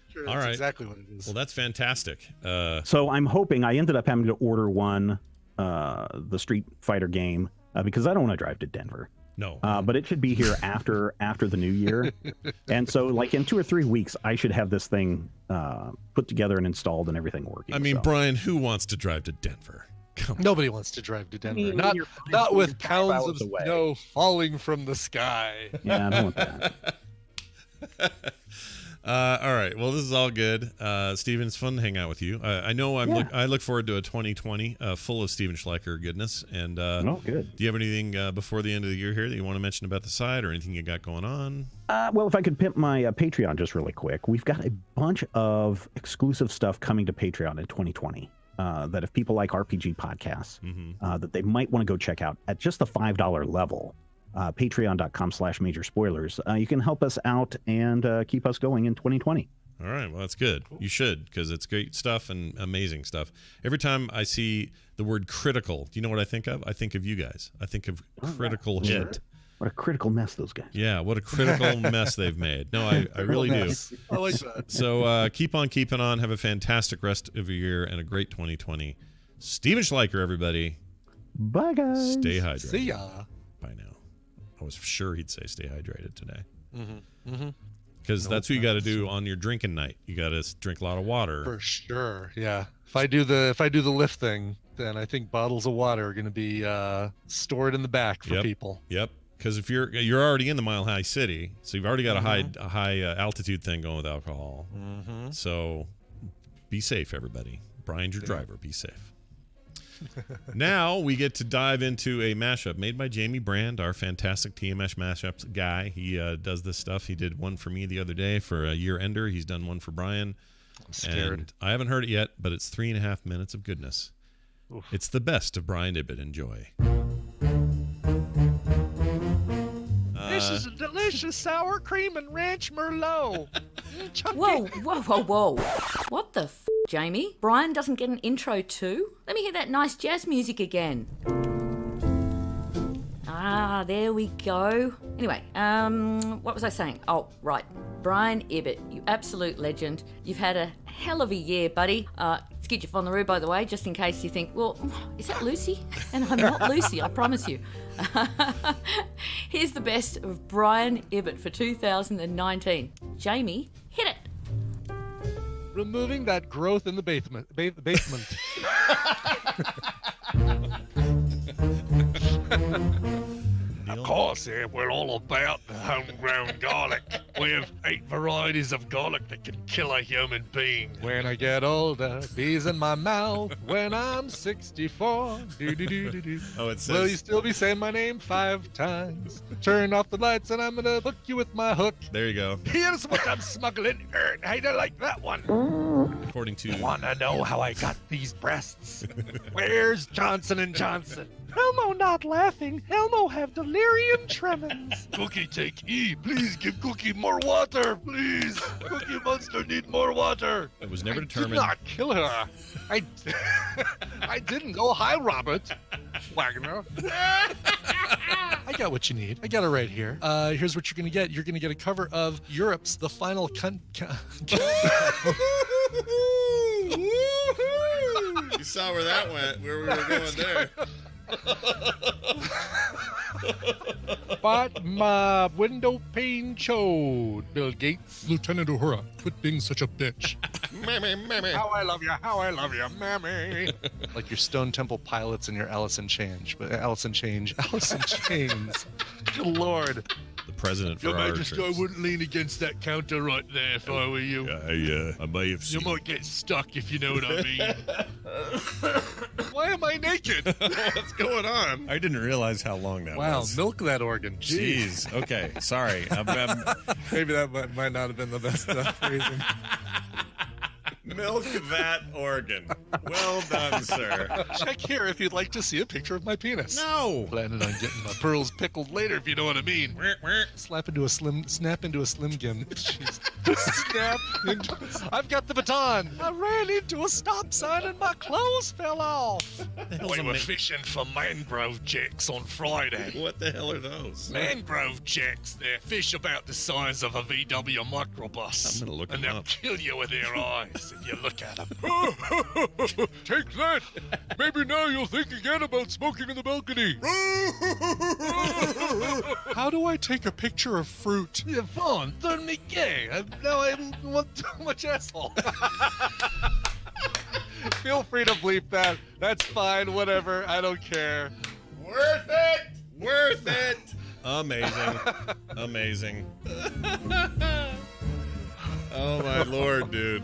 Sure, all right. Exactly what it is. Well, that's fantastic. So I'm hoping, I ended up having to order one, the Street Fighter game, because I don't want to drive to Denver. No. But it should be here after the new year. And so like in 2 or 3 weeks, I should have this thing put together and installed and everything working. I mean, Brian, who wants to drive to Denver? Nobody wants to drive to Denver. Not with pounds of snow falling from the sky. Yeah, I don't want that. All right. Well, this is all good. Steven, it's fun to hang out with you. I know I look forward to a 2020 full of Steven Schleicher goodness. And good. Do you have anything before the end of the year here that you want to mention about the site or anything you got going on? Well, if I could pimp my Patreon just really quick, we've got a bunch of exclusive stuff coming to Patreon in 2020 that if people like RPG podcasts, that they might want to go check out at just the $5 level. Patreon.com/major spoilers. You can help us out and keep us going in 2020. All right. Well, that's good. Cool. You should, because it's great stuff and amazing stuff. Every time I see the word critical, do you know what I think of? I think of you guys. I think of Critical Hit. What a critical mess those guys. Yeah, what a critical mess they've made. No, I really do. I like that. So keep on keeping on. Have a fantastic rest of your year and a great 2020. Steven Schleicher, everybody. Bye, guys. Stay hydrated. See ya. Bye now. I was sure he'd say stay hydrated today. Because that's what you got to do on your drinking night. You got to drink a lot of water. For sure, yeah. If I do the lift thing, then I think bottles of water are going to be stored in the back for people. Yep. Because if you're already in the Mile High City, so you've already got a high altitude thing going with alcohol. Mm-hmm. So be safe, everybody. Brian's your driver. Be safe. Now we get to dive into a mashup made by Jamie Brand, our fantastic TMS mashups guy. He does this stuff. He did one for me the other day for a year ender. He's done one for Brian. I'm scared. And I haven't heard it yet, but it's 3.5 minutes of goodness. Oof. It's the best of Brian Ibbott. Enjoy. This is a delicious sour cream and ranch Merlot. Whoa. What the f***, Jamie? Brian doesn't get an intro too? Let me hear that nice jazz music again. Ah, there we go. Anyway, what was I saying? Oh, right. Brian Ibbott, you absolute legend. You've had a hell of a year, buddy. Let's get you on the roo, by the way, just in case you think, well, is that Lucy? And I'm not Lucy, I promise you. Here's the best of Brian Ibbott for 2019. Jamie, hit it. Removing that growth in the basement. Of course, we're all about the homegrown garlic. We have 8 varieties of garlic that can kill a human being. When I get older, bees in my mouth. When I'm 64, do-do-do-do-do. Oh, it says... Will you still be saying my name 5 times? Turn off the lights and I'm gonna hook you with my hook. There you go. Here's what I'm smuggling. Hey, I like that one. According to... Wanna know how I got these breasts? Where's Johnson & Johnson? Elmo not laughing. Elmo have delirium tremens. Cookie take E. Please give Cookie more water, please. Cookie Monster need more water. It was never Did determined. not kill her. I didn't. Oh, hi, Robert Wagner. I got what you need. I got it right here. Here's what you're gonna get. You're gonna get a cover of Europe's The Final You saw where that went, where we were going there. But my window pane chode, Bill Gates. Lieutenant Uhura, quit being such a bitch. Mammy. How I love you, mammy. Like your Stone Temple Pilots and your Alice in Chains. Alice in Chains. Good Lord. The president for Your our Majesty, troops. I wouldn't lean against that counter right there if I were you. I may have You seen... might get stuck if you know what I mean. Why am I naked? What's going on? I didn't realize how long that Wow, was. milk that organ. Jeez. Okay, sorry. Maybe that might not have been the best phrasing. Milk that organ. Well done, sir. Check here if you'd like to see a picture of my penis. No. Planning on getting my pearls pickled later, if you know what I mean. Snap into a slim gim. Jeez. Snap into. I've got the baton. I ran into a stop sign and my clothes fell off. We were fishing for mangrove jacks on Friday. What the hell are those? Mangrove jacks, they're fish about the size of a VW microbus. I'm gonna look and them they'll up. kill you with their eyes if you look at them. Take that! Maybe now you'll think again about smoking in the balcony. How do I take a picture of fruit? Yvonne, don't be gay. Now I want too much asshole. Feel free to bleep that. That's fine, whatever. I don't care. Worth it! Worth it! Amazing. Amazing. Oh, my Lord, dude.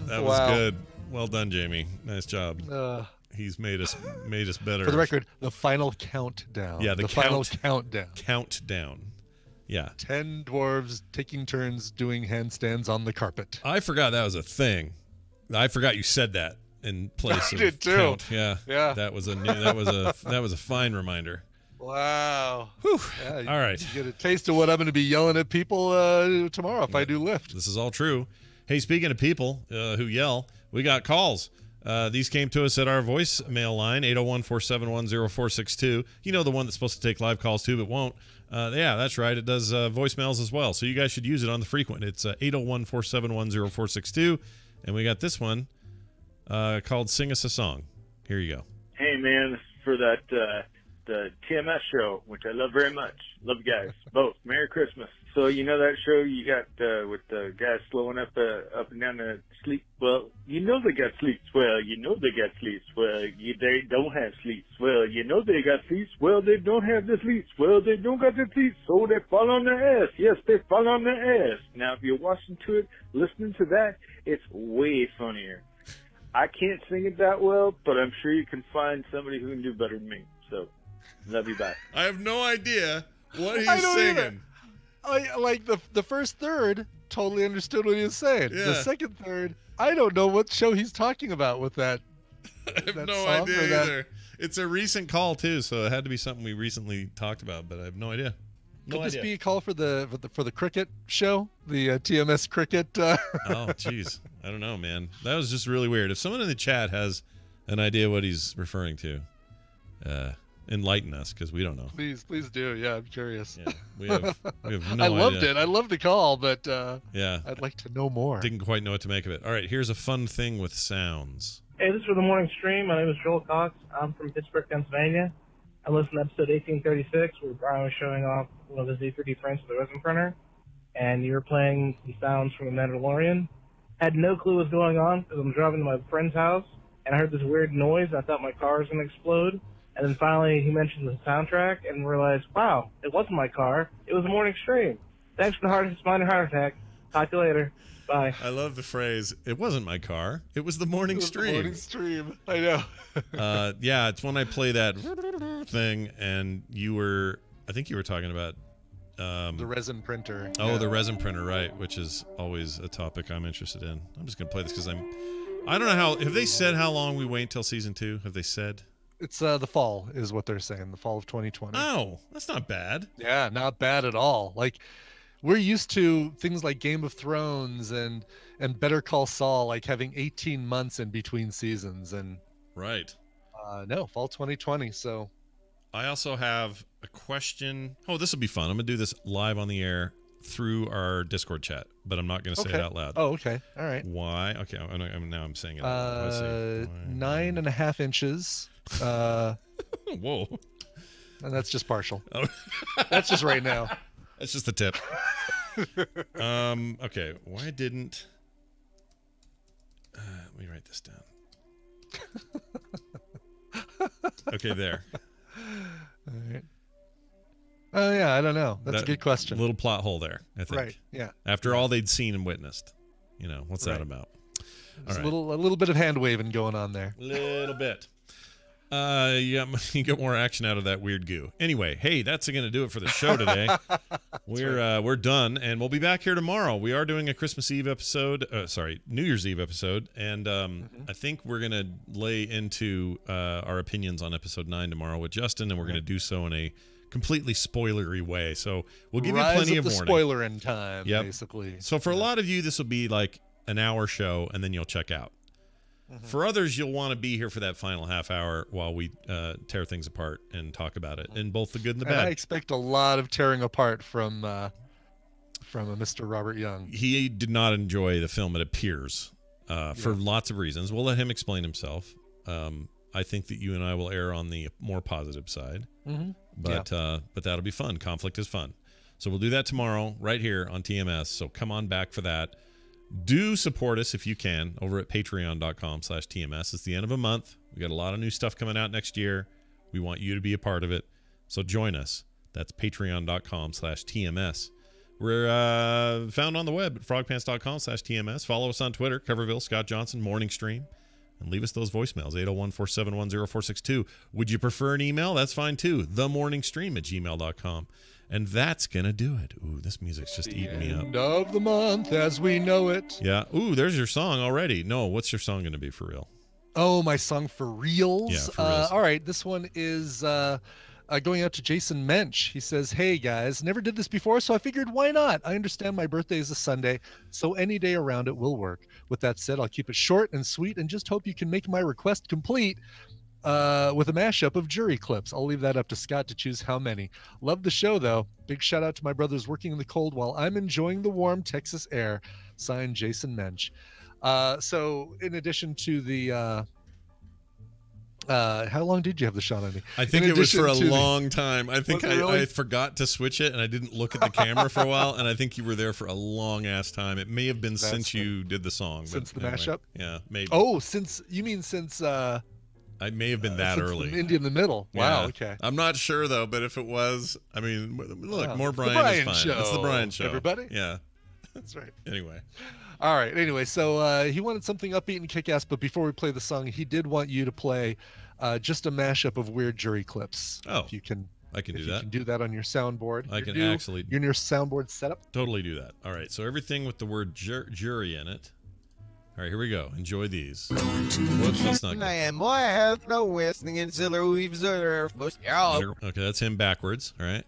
That was good. Well done, Jamie. Nice job. He's made us better. For the record, the final countdown. Yeah, the final countdown. Countdown. Yeah. 10 dwarves taking turns doing handstands on the carpet. I forgot that was a thing. I forgot you said that in place of did too. count. Yeah. Yeah. That was a fine reminder. Wow. Whew. Yeah, all right. You get a taste of what I'm going to be yelling at people tomorrow if I do lift. This is all true. Hey, speaking of people who yell, we got calls. These came to us at our voicemail line, 801-471-0462. You know, the one that's supposed to take live calls too, but won't. Yeah, that's right. It does voicemails as well. So you guys should use it on the frequent. It's 801-471-0462. And we got this one called Sing Us a Song. Here you go. Hey, man, this is for that the TMS show, which I love very much. Love you guys both. Merry Christmas. So you know that show you got with the guys slowing up and down the sleep? Well, you know they got sleeps. Well, you know they got sleeps. Well, they don't have sleeps. Well, you know they got sleeps. Well, they don't have the sleeps. Well, they don't got the sleeps, so they fall on their ass. Yes, they fall on their ass. Now, if you're watching to it, listening to that, it's way funnier. I can't sing it that well, but I'm sure you can find somebody who can do better than me. So, love you, bye. I have no idea what I he's don't singing. Like the first third, totally understood what he was saying. Yeah. The second third, I don't know what show he's talking about with that. I have that no song idea or that- either. It's a recent call too, so it had to be something we recently talked about, but I have no idea. Could this be a call for the cricket show, the TMS cricket? Oh, jeez, I don't know, man. That was just really weird. If someone in the chat has an idea what he's referring to, enlighten us because we don't know. Please do. Yeah, I'm curious. Yeah, we have no I loved idea. it. I loved the call, but Yeah, I'd like to know more. Didn't quite know what to make of it. All right, here's a fun thing with sounds. Hey, this is for the morning stream. My name is Joel Cox. I'm from Pittsburgh, Pennsylvania. I listened to episode 1836 where Brian was showing off one of his new 3D prints of the resin printer, and you were playing some sounds from The Mandalorian. I had no clue what was going on because I'm driving to my friend's house, and I heard this weird noise. I thought my car was going to explode. And then finally he mentioned the soundtrack and realized, wow, it wasn't my car. It was a morning stream. Thanks for the minor heart attack. Talk to you later. Bye. I love the phrase, it wasn't my car, it was the morning stream. Morning stream. I know. Yeah, it's when I play that thing, and I think you were talking about the resin printer. Oh, Yeah. the resin printer, right? Which is always a topic I'm interested in. I'm just gonna play this because I don't know have they said how long we wait until season 2? Have they said? It's the fall is what they're saying. The fall of 2020. Oh, that's not bad. Yeah, not bad at all. Like we're used to things like Game of Thrones and Better Call Saul, like having 18 months in between seasons, and right. No, fall 2020. So I also have a question. Oh, this will be fun. I'm gonna do this live on the air through our Discord chat, but I'm not gonna say it out loud. Oh, okay. All right. Why? Okay, now I'm saying it. Let's see. 9.5 inches. Whoa. And that's just partial. Oh. That's just right now. That's just the tip. Okay. Why didn't? Let me write this down. Okay, there. All right. Oh yeah, I don't know. That's a good question. Little plot hole there, I think. Right. Yeah. After all they'd seen and witnessed, what's that Right. about? There's All a little bit of hand waving going on there. Little bit. You get more action out of that weird goo. Anyway, hey, that's going to do it for the show today. We're done, and we'll be back here tomorrow. We are doing a Christmas Eve episode. New Year's Eve episode, and I think we're going to lay into our opinions on episode 9 tomorrow with Justin, and we're going to do so in a completely spoilery way. So we'll give you plenty of the warning. spoiler in time, Yep. basically. So for a lot of you, this will be like an hour show, and then you'll check out. For others, you'll want to be here for that final half hour while we tear things apart and talk about it, in both the good and the And bad. I expect a lot of tearing apart from a Mr. Robert Young. He did not enjoy the film, it appears, for lots of reasons. We'll let him explain himself. I think that you and I will err on the more positive side, but that'll be fun. Conflict is fun. So we'll do that tomorrow right here on TMS. So come on back for that. Do support us if you can over at patreon.com/TMS. It's the end of a month. We got a lot of new stuff coming out next year. We want you to be a part of it. So join us. That's patreon.com/TMS. We're found on the web at frogpants.com/TMS. Follow us on Twitter, Coverville, Scott Johnson, Morning Stream. And leave us those voicemails, 801-471-0462. Would you prefer an email? That's fine too. themorningstream@gmail.com. And that's going to do it. Ooh, this music's just eating me up. End of the month as we know it. Yeah. Ooh, there's your song already. No, what's your song going to be for real? Oh, my song for reals? Yeah, for reals. All right, this one is going out to Jason Mensch. He says, hey, guys, never did this before, so I figured why not? I understand my birthday is a Sunday, so any day around it will work. With that said, I'll keep it short and sweet and just hope you can make my request complete with a mashup of jury clips. I'll leave that up to Scott to choose how many. Love the show, though. Big shout out to my brothers working in the cold while I'm enjoying the warm Texas air. Signed, Jason Mensch. So in addition to the How long did you have the shot on me? I think In it was for a addition to the- long time. I think Was it really? I forgot to switch it, and I didn't look at the camera for a while, and I think you were there for a long ass time. It may have been That's since funny. you did the song. Since but the anyway. mashup? Yeah, maybe. Oh, since I may have been that since early. the Indie in the middle. Wow. Yeah. Okay. I'm not sure though, but if it was, I mean, look, Well, more it's the Brian is Brian fine. Show, It's the Brian show, everybody. Yeah. That's right. Anyway. All right. Anyway, so he wanted something upbeat and kick-ass, but before we play the song, he did want you to play just a mashup of weird jury clips. Oh, if you can. I can do if that. You can do that on your soundboard. I can You're actually. You're in your soundboard setup. Totally do that. All right. So everything with the word jury in it. All right, here we go. Enjoy these. Whoops, that's not good. I have no listening until we've observed. Okay, that's him backwards. All right.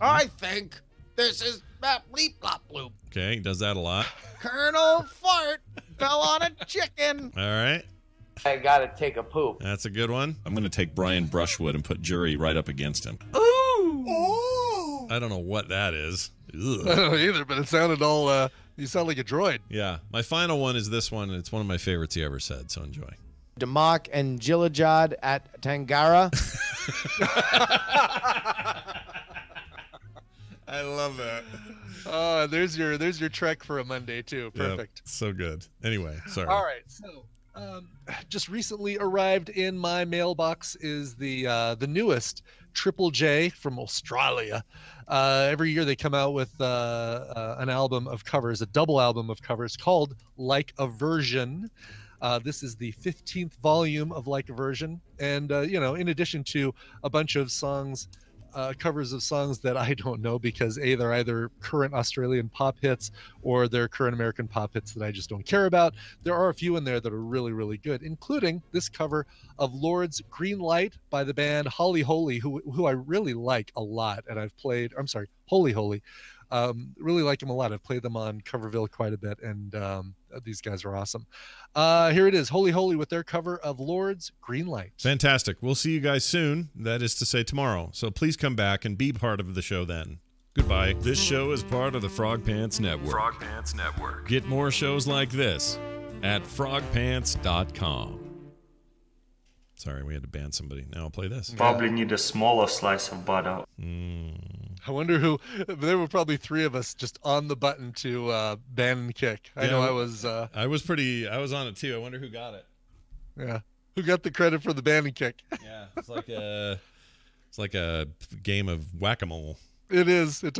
I think this is that bleep blop bloop. Okay, he does that a lot. Colonel Fart fell on a chicken. All right. I gotta take a poop. That's a good one. I'm going to take Brian Brushwood and put jury right up against him. Ooh. I don't know what that is. Ugh. I don't know either, but it sounded all. You sound like a droid. Yeah. My final one is this one, and it's one of my favorites he ever said, so enjoy. Damak and Gilajad at Tangara. I love that. There's your trek for a Monday too. Perfect. Yep, so good. Anyway, sorry. All right. So, just recently arrived in my mailbox is the newest Triple J from Australia. Every year they come out with an album of covers, a double album of covers called Like a Version. This is the 15th volume of Like a Version, and in addition to a bunch of songs. Covers of songs that I don't know because they're either current Australian pop hits or they're current American pop hits that I just don't care about. There are a few in there that are really, really good, including this cover of Lord's Green Light by the band Holly Holy, who I really like a lot. And I've played, I'm sorry, Holy Holy. Really like them a lot. I've played them on Coverville quite a bit, and these guys are awesome. Here it is, Holy Holy with their cover of Lord's Green Light. Fantastic. We'll see you guys soon. That is to say tomorrow. So please come back and be part of the show then. Goodbye. This show is part of the Frog Pants Network. Frog Pants Network. Get more shows like this at frogpants.com. Sorry, we had to ban somebody. Now I'll play this. Probably need a smaller slice of butter. I wonder who. There were probably three of us just on the button to ban and kick. I know I was. I was on it too. I wonder who got it. Yeah, who got the credit for the ban and kick? Yeah, it's like a game of whack-a-mole. It is. It